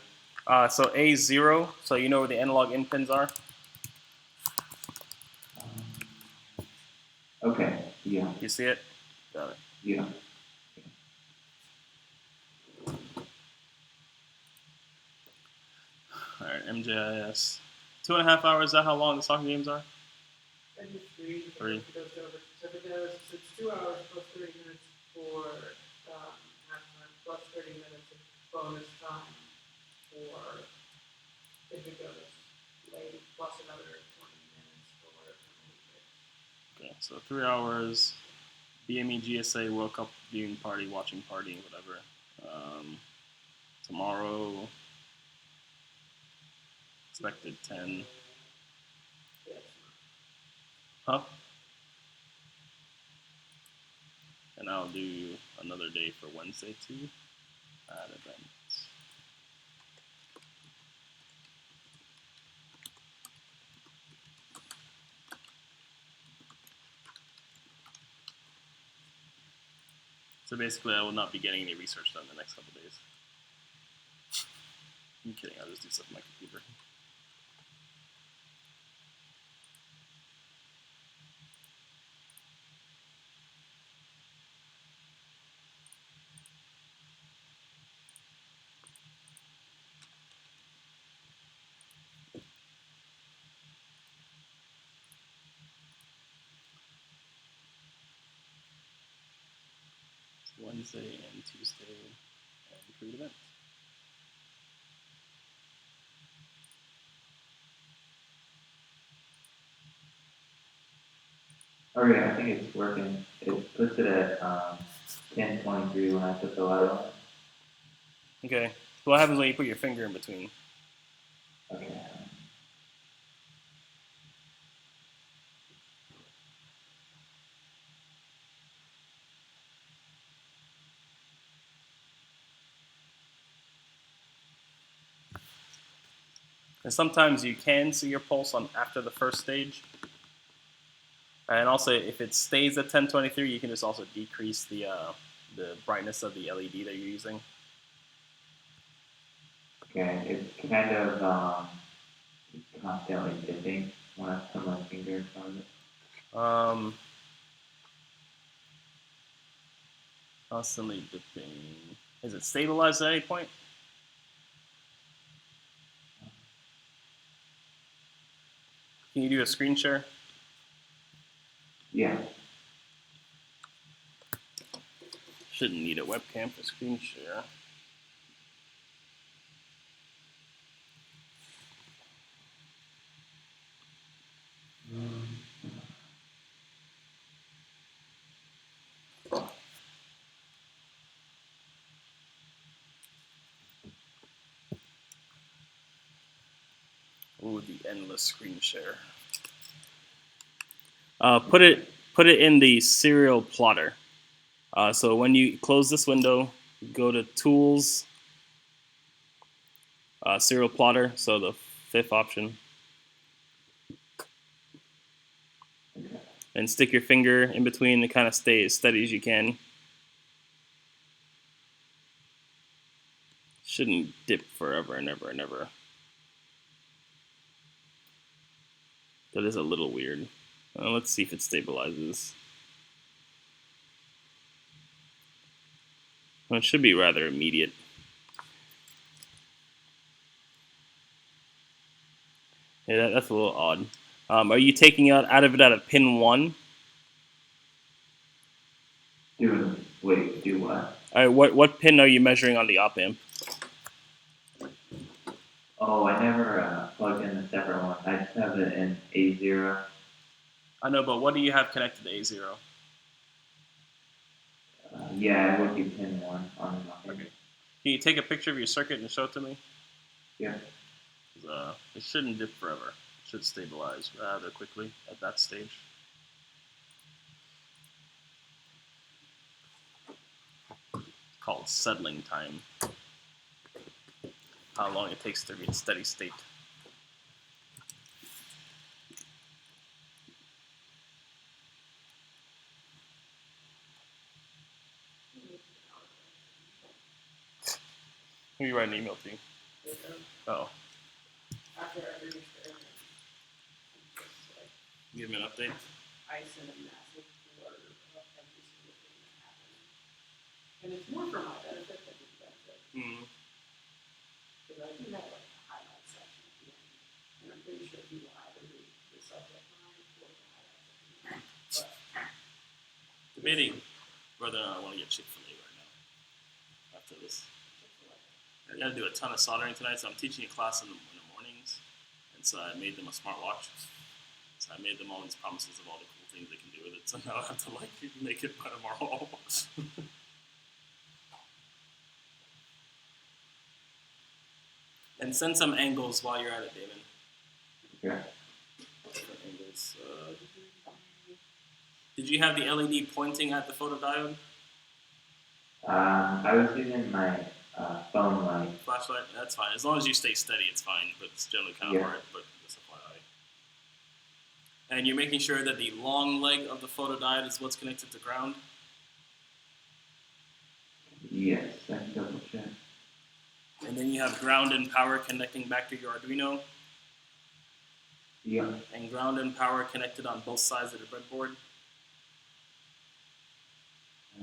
So A0. So you know where the analog in pins are. Okay. Yeah. You see it? Got it. Yeah. All right, MJIS. 2.5 hours. Is that how long the soccer games are? Maybe 3. 3. So if it goes, so it's 2 hours plus 30 minutes for halftime, plus 30 minutes of bonus time for if it goes late, plus another 20 minutes for penalty. Okay, so 3 hours. BME GSA World Cup viewing party, watching party, whatever. Tomorrow, expected 10. Yeah. Huh? And I'll do another day for Wednesday too. Add events. So basically, I will not be getting any research done the next couple of days. I'm kidding. I'll just do stuff on my computer. So Wednesday and Tuesday and create event. Oh yeah, I think it's working. It puts it at 1023 when I put the light on. Okay. So what happens when you put your finger in between? Okay. And sometimes you can see your pulse on after the first stage. And also, if it stays at 1023, you can just also decrease the brightness of the LED that you're using. Okay, it's kind of constantly dipping when I put my finger in front of it. Constantly dipping. Is it stabilized at any point? Can you do a screen share? Yeah. Shouldn't need a webcam for screen share. Ooh, the endless screen share. Put it in the serial plotter. So when you close this window, go to Tools, Serial Plotter. So the fifth option, and stick your finger in between to kind of stay as steady as you can. Shouldn't dip forever and ever and ever. That is a little weird. Let's see if it stabilizes. Well, it should be rather immediate. Yeah, that's a little odd. Are you taking out of it at a pin 1? Do what? All right, what pin are you measuring on the op amp? Oh, I never plugged in a separate one. I just have it in A0. I know, but what do you have connected to A0? Yeah, it would be pin 1 on the op amp. Okay. Can you take a picture of your circuit and show it to me? Yeah. It shouldn't dip forever. It should stabilize rather quickly at that stage. It's called settling time. How long it takes to reach steady state. Who are you writing an email to? Oh. After I finished everything, just like Give me an update. I sent a massive blur of every single thing that happened. And it's more for my benefit than his benefit. Because I do have like a highlight section at the end. And I'm pretty sure he will either read the subject line or the highlight section. But Debating whether or not I want to get Chick-fil-A right now. After this. I got to do a ton of soldering tonight, so I'm teaching a class in the mornings. And so I made them a smartwatch. So I made them all these promises of all the cool things they can do with it. So now I have to like make it by tomorrow. And send some angles while you're at it, Damon. Yeah. Different angles. Did you have the LED pointing at the photodiode? I was using my phone light. Flashlight? That's fine. As long as you stay steady, it's fine. But it's generally kind of Yeah. hard, but just FYI. And you're making sure that the long leg of the photodiode is what's connected to ground? Yes, I can double check. And then you have ground and power connecting back to your Arduino? Yeah. And ground and power connected on both sides of the breadboard?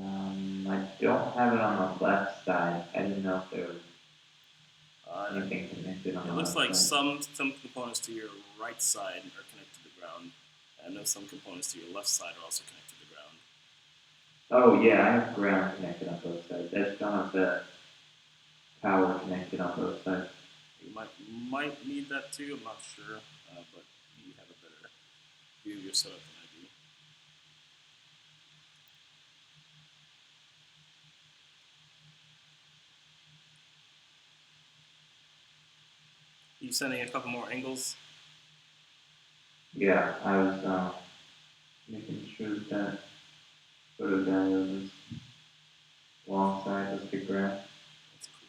I don't have it on the left side. I didn't know if there was anything connected on the It looks left like side. some components to your right side are connected to ground. I know some components to your left side are also connected to ground. Oh yeah, I have ground connected on both sides. I just don't have the power connected on both sides. You might need that too. I'm not sure, but you have a better view of your setup than I do. You sending a couple more angles? Yeah, I was making sure that photodiode was alongside with the ground. That's cool.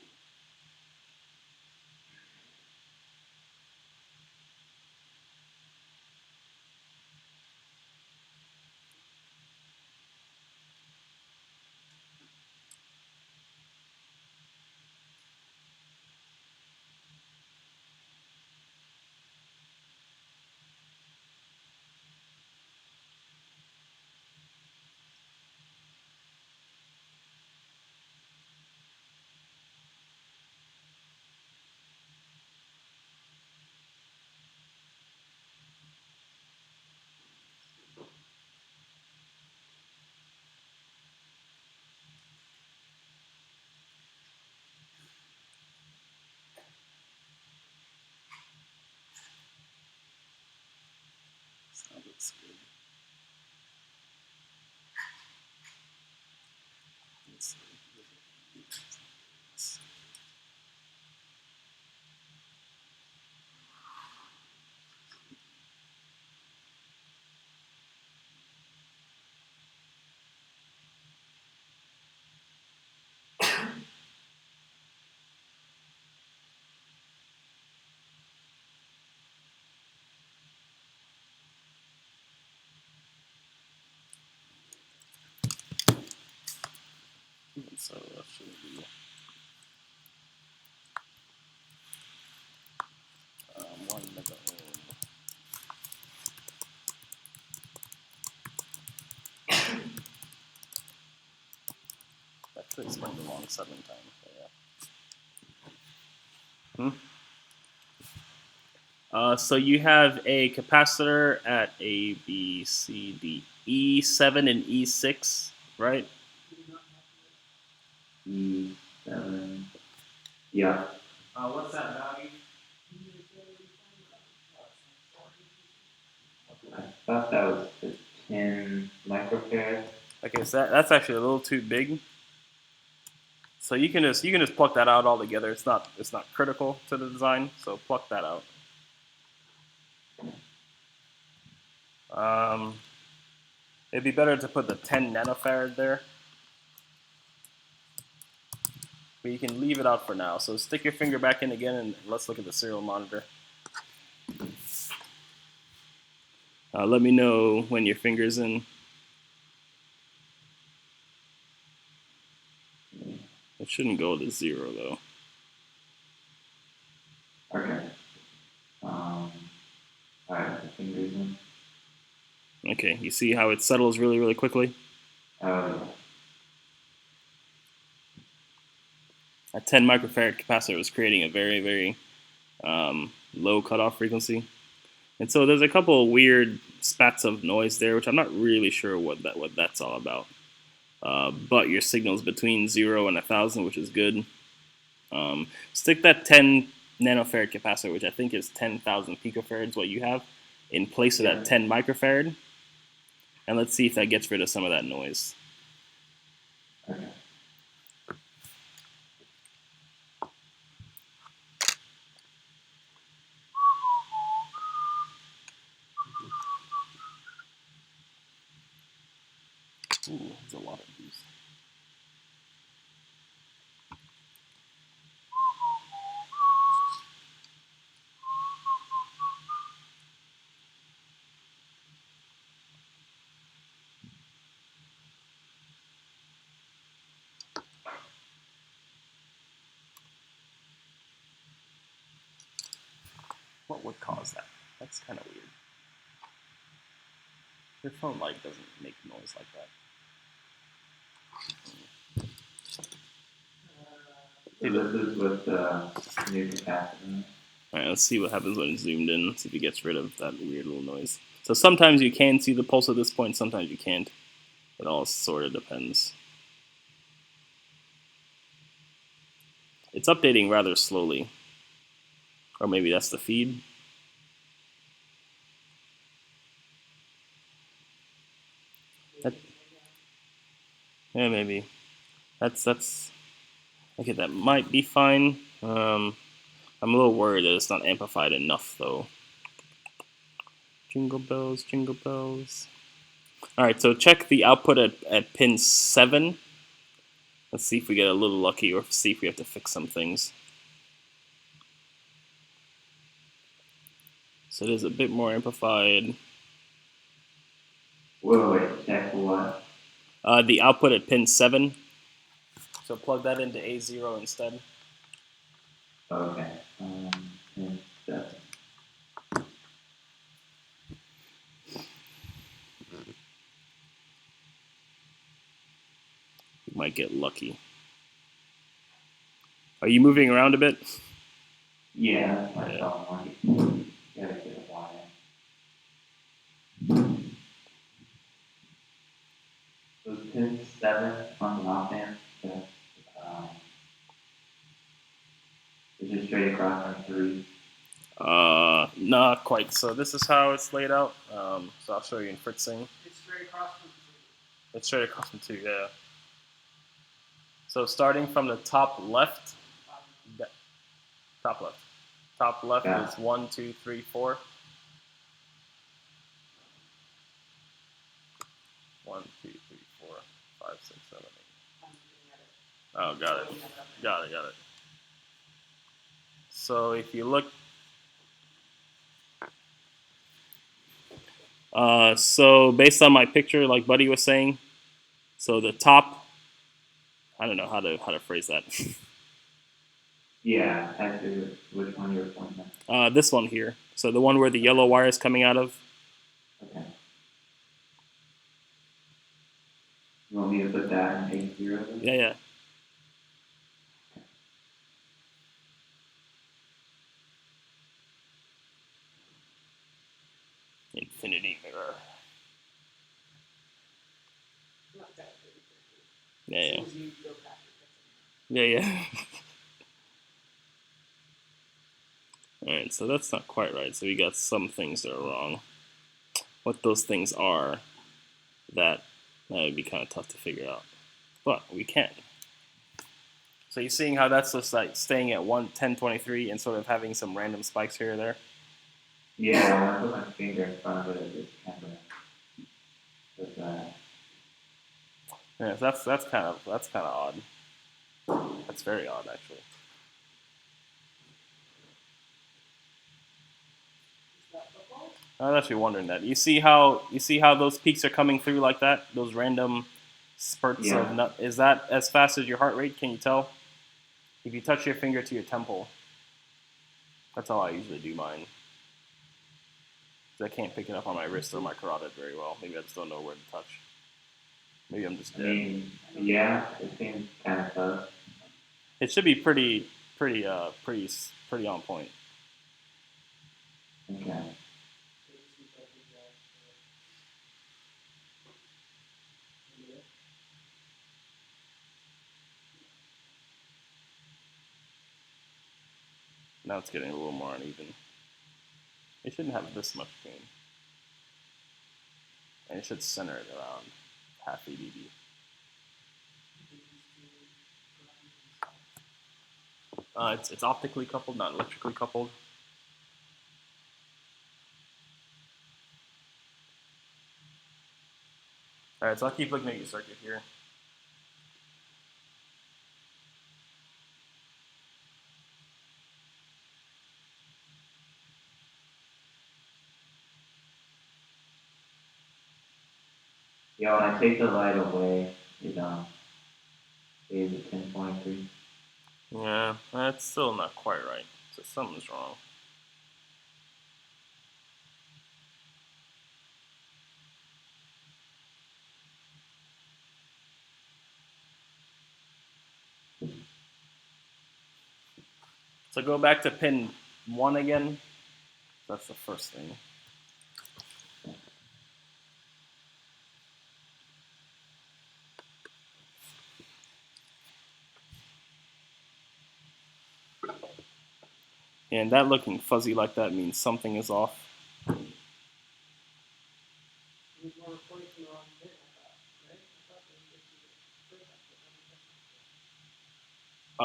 That looks good. Let's see. So that should be one mega ohm. That could explain the long settling time. But yeah. So you have a capacitor at A, B, C, D, E7 and E6, right? E7. Yeah. What's that value? I thought that was the 10 microfarad. Okay, so that's actually a little too big. So you can just pluck that out altogether. It's not critical to the design. So pluck that out. It'd be better to put the 10 nanofarad there. But you can leave it out for now. So stick your finger back in again and let's look at the serial monitor. Let me know when your finger's in. It shouldn't go to 0 though. Okay. Alright, the fingers in. Okay, you see how it settles really, really quickly? Yeah. A 10 microfarad capacitor was creating a very, very low cutoff frequency. And so there's a couple of weird spats of noise there, which I'm not really sure what that's all about. But your signal's between 0 and 1,000, which is good. Stick that 10 nanofarad capacitor, which I think is 10,000 picofarads, what you have, in place of that 10 microfarad. And let's see if that gets rid of some of that noise. Okay. Ooh, there's a lot of these. What would cause that? That's kind of weird. Your phone light doesn't make noise like that. So this is with the new capacitor. Alright, let's see what happens when it's zoomed in. See if it gets rid of that weird little noise. So sometimes you can see the pulse at this point, sometimes you can't. It all sort of depends. It's updating rather slowly. Or maybe that's the feed. Yeah, maybe. That's okay, that might be fine. I'm a little worried that it's not amplified enough though. Jingle bells, jingle bells. Alright, so check the output at pin 7. Let's see if we get a little lucky or see if we have to fix some things. So it is a bit more amplified. Wait, check what? The output at pin 7. So plug that into A0 instead. Okay. Pin 7. You might get lucky. Are you moving around a bit? Yeah, that's my phone. Gotta get a wire. So pin 7 on the op-amp, is it straight across from 3? Not quite. So this is how it's laid out. So I'll show you in fritzing. It's straight across from It's straight across from 2, yeah. So starting from the top left, top left Yeah. is 1, 2, 3, 4. 1, 2, 3, 4, 5, 6, 7, 8. Oh, got it. Got it. So if you look, so based on my picture, like Buddy was saying, so the top, I don't know how to phrase that. Yeah, I figured which one you're pointing at. This one here. So the one where the yellow wire is coming out of. Okay. You want me to put that in A0 then? Yeah. Infinity mirror. Not that Yeah. As soon as you go past your Yeah. Alright, so that's not quite right. So we got some things that are wrong. What those things are, that would be kind of tough to figure out. But we can. So you're seeing how that's just like staying at 1023 and sort of having some random spikes here or there? Yeah, when I put my finger in front of it, it's kind of does that. Yeah, that's kind of odd. That's very odd, actually. I was actually wondering that. You see how those peaks are coming through like that? Those random spurts of is that as fast as your heart rate? Can you tell? If you touch your finger to your temple, that's how I usually do mine. 'Cause I can't pick it up on my wrist or my carotid very well. Maybe I just don't know where to touch. Maybe I'm just dead. I mean, yeah, it seems kind of tough. It should be pretty on point. Okay. Now it's getting a little more uneven. It shouldn't have this much gain. And it should center it around half AdB. It's optically coupled, not electrically coupled. Alright, so I'll keep looking at your circuit here. Yeah, when I take the light away, it is at 1023. Yeah, that's still not quite right. So something's wrong. So go back to pin 1 again. That's the first thing. And that looking fuzzy like that means something is off.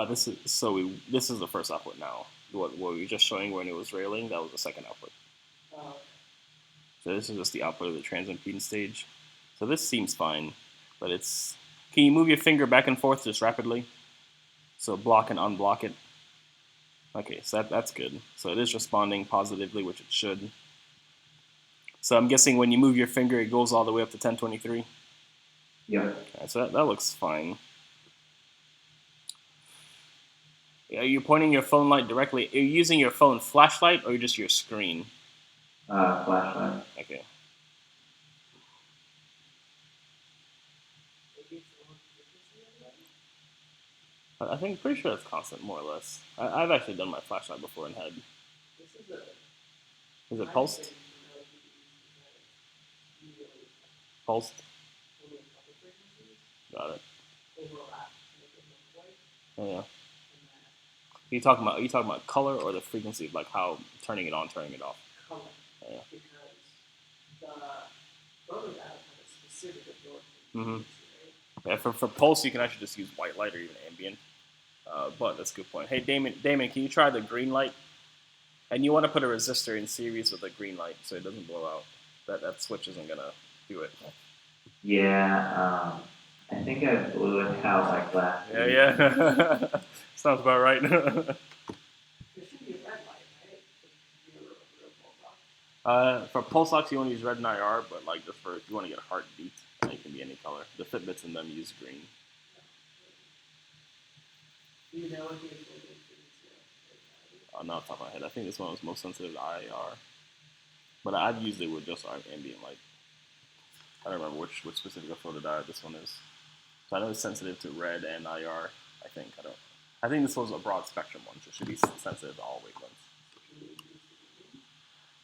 This is the first output now. What we were just showing when it was railing, that was the second output. So this is just the output of the transimpedance stage. So this seems fine, but it's. Can you move your finger back and forth just rapidly? So block and unblock it. Okay, so that's good. So it is responding positively, which it should. So I'm guessing when you move your finger, it goes all the way up to 1023. Yeah. Okay, so that looks fine. Are you pointing your phone light directly? Are you using your phone flashlight or just your screen? Flashlight. Okay. I think pretty sure it's constant, more or less. I've actually done my flashlight before and had. Is it pulsed? Pulsed. Got it. Oh, yeah. Are you talking about color or the frequency, like how turning it on, turning it off? Color. Yeah. Because the photodiodes have a specific absorption. Mm-hmm. Yeah, for pulse, you can actually just use white light or even ambient. But that's a good point. Hey, Damon, can you try the green light? And you want to put a resistor in series with a green light so it doesn't blow out. That switch isn't gonna do it. Yeah, I think I blew it out like last week. Yeah. Sounds about right. There should be a red light, right? To be a real pulse ox. For pulse ox, you want to use red and IR, but like just for if you want to get a heartbeat, it can be any color. The Fitbits in them use green. Do you know what the absorption is? Not off the top of my head. I think this one was most sensitive to IR. But I've used it with just our ambient light. I don't remember which specific photodiode this one is. So I know it's sensitive to red and IR. I think this was a broad spectrum one, so it should be sensitive to all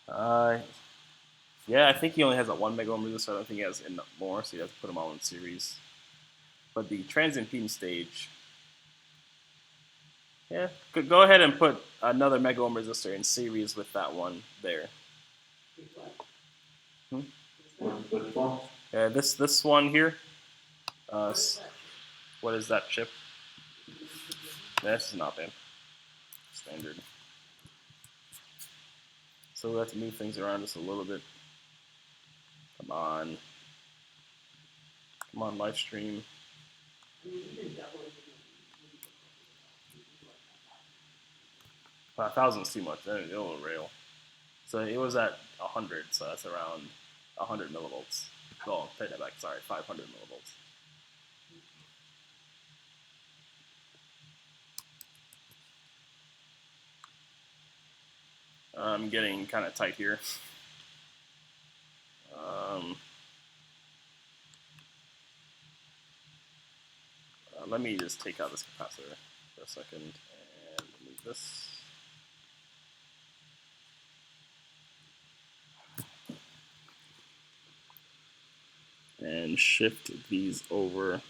wavelengths. Yeah, I think he only has a 1 mega ohm resistor. I don't think he has more, so you have to put them all in series. But the transimpedance stage, yeah, go ahead and put another mega ohm resistor in series with that one there. Which one? Yeah, this one here. What is that chip? This is not bad. Standard. So we have to move things around just a little bit. Come on. Come on, live stream. 1,000 is too much. It'll rail. So it was at 100, so that's around 100 millivolts. Oh, take that back. Sorry, 500 millivolts. I'm getting kind of tight here. Let me just take out this capacitor for a second and remove this. And shift these over.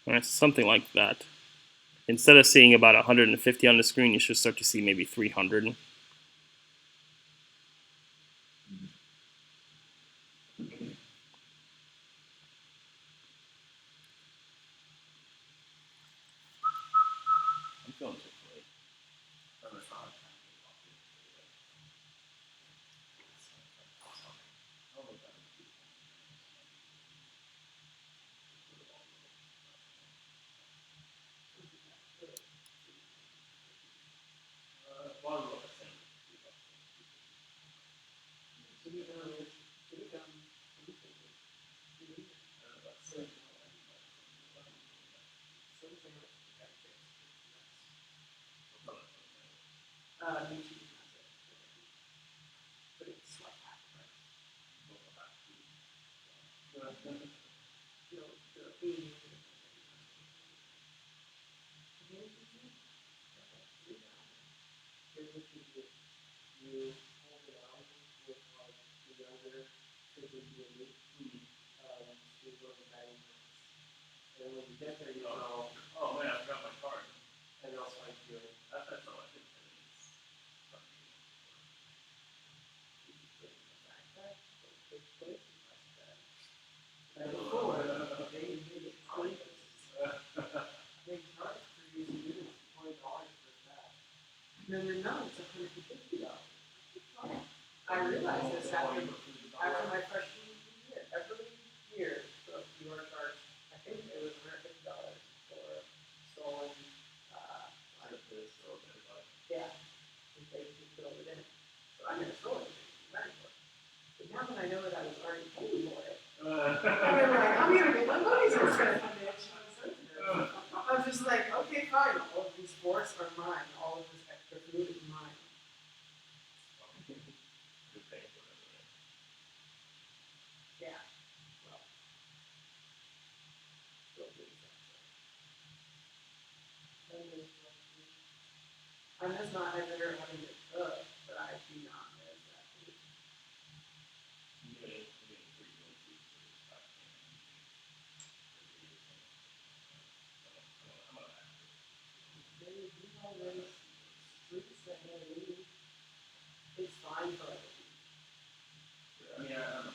And it's something like that. Instead of seeing about 150 on the screen, you should start to see maybe 300. I'm feeling you know, the being. Here's what you do. You hold it on with like the younger could be to go to batting points. And when you get there, you go, Oh man, I forgot my card. and they'll spike you in. That's all I think. And before, they needed $20. They charge for using units $20 for that. No, it's $150. I realized this after my freshman year. Every year, you are charged, I think it was $150 for stolen, yeah, if they throw it in. So I never stole it. But now that I know that I was already paying for it, I'm like, I'm gonna get my money's worth out of it. I'm just like, okay, fine. All of these sports are mine. All of this extra food is mine. Yeah. Well, still doing that. I'm just not ever having it cook, but I do not miss that food. Streets that have weed, it's fine for like a week. Yeah.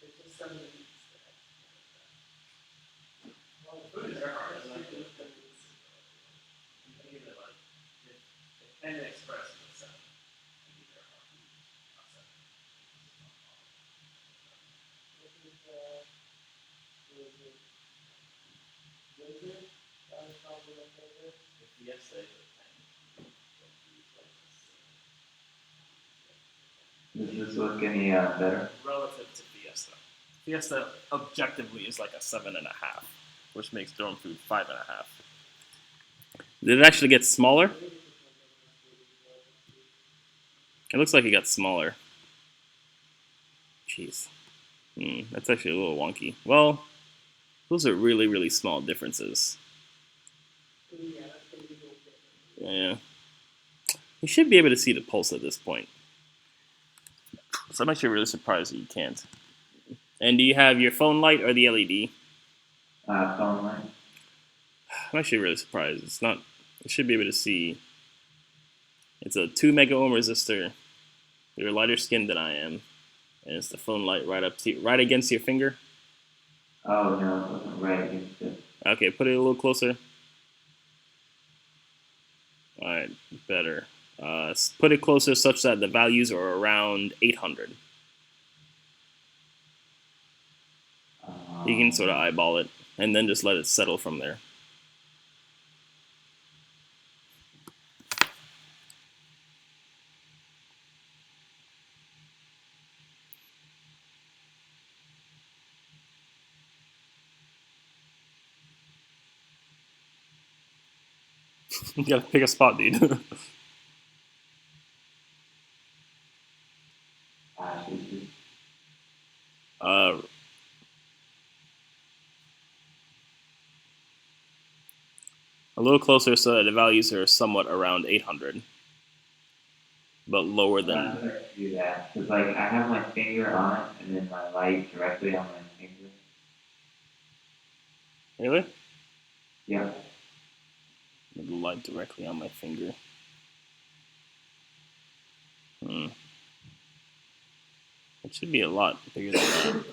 It's just some of the weeks that I Well, the food is hard. And Express is a 7. Wizard, that was probably my favorite. Yes, they Does this look any better? relative to Fiesta. Fiesta objectively is like a 7.5, which makes drone food 5.5. Did it actually get smaller? It looks like it got smaller. Jeez. That's actually a little wonky. Well, those are really, really small differences. Yeah. You should be able to see the pulse at this point. So I'm actually really surprised that you can't. And do you have your phone light or the LED? Phone light. I'm actually really surprised. It's not. You should be able to see. It's a 2 mega ohm resistor. You're lighter skinned than I am, and it's the phone light right against your finger. Oh no, it wasn't right against it. Okay, put it a little closer. All right, better. Put it closer such that the values are around 800. You can sort of eyeball it, and then just let it settle from there. You gotta pick a spot, dude. A little closer so that the values are somewhat around 800, but lower than. I'm gonna do that because like I have my finger on it and then my light directly on my finger. Really? Yeah. The light directly on my finger. It should be a lot bigger than that.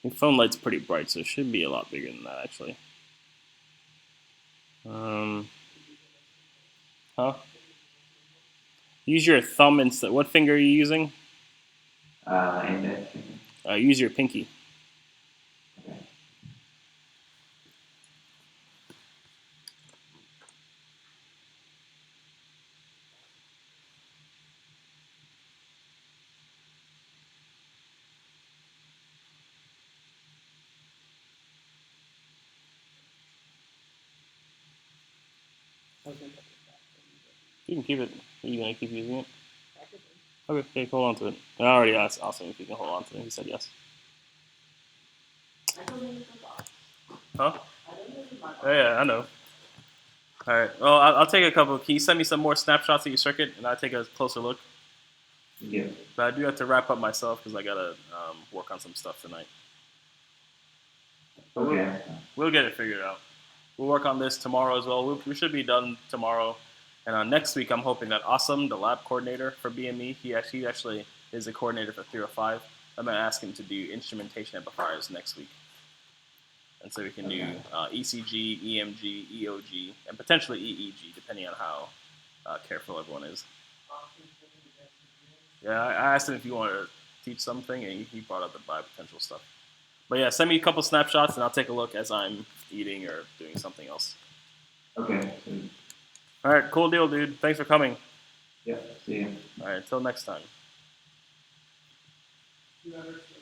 Your phone light's pretty bright, so it should be a lot bigger than that, actually. Huh? Use your thumb instead. What finger are you using? Index finger. Use your pinky. Okay. You can keep it. Are you gonna keep using it? I could be. Okay, hold on to it. I already asked Austin if you can hold on to it. He said yes. I don't need the box. Huh? I don't need my box. Yeah, I know. All right. Well, I'll take a couple. Can you send me some more snapshots of your circuit, and I'll take a closer look? Yeah. But I do have to wrap up myself because I gotta work on some stuff tonight. But Okay. we'll get it figured out. We'll work on this tomorrow as well. We should be done tomorrow. And next week, I'm hoping that Awesome, the lab coordinator for BME, he actually is a coordinator for 305. I'm going to ask him to do instrumentation amplifiers next week. And so we can do ECG, EMG, EOG, and potentially EEG, depending on how careful everyone is. Yeah, I asked him if he wanted to teach something, and he brought up the bipotential stuff. But yeah, send me a couple snapshots, and I'll take a look as I'm eating or doing something else. Okay. All right, cool deal, dude. Thanks for coming. Yeah. See you. All right, until next time. You understand?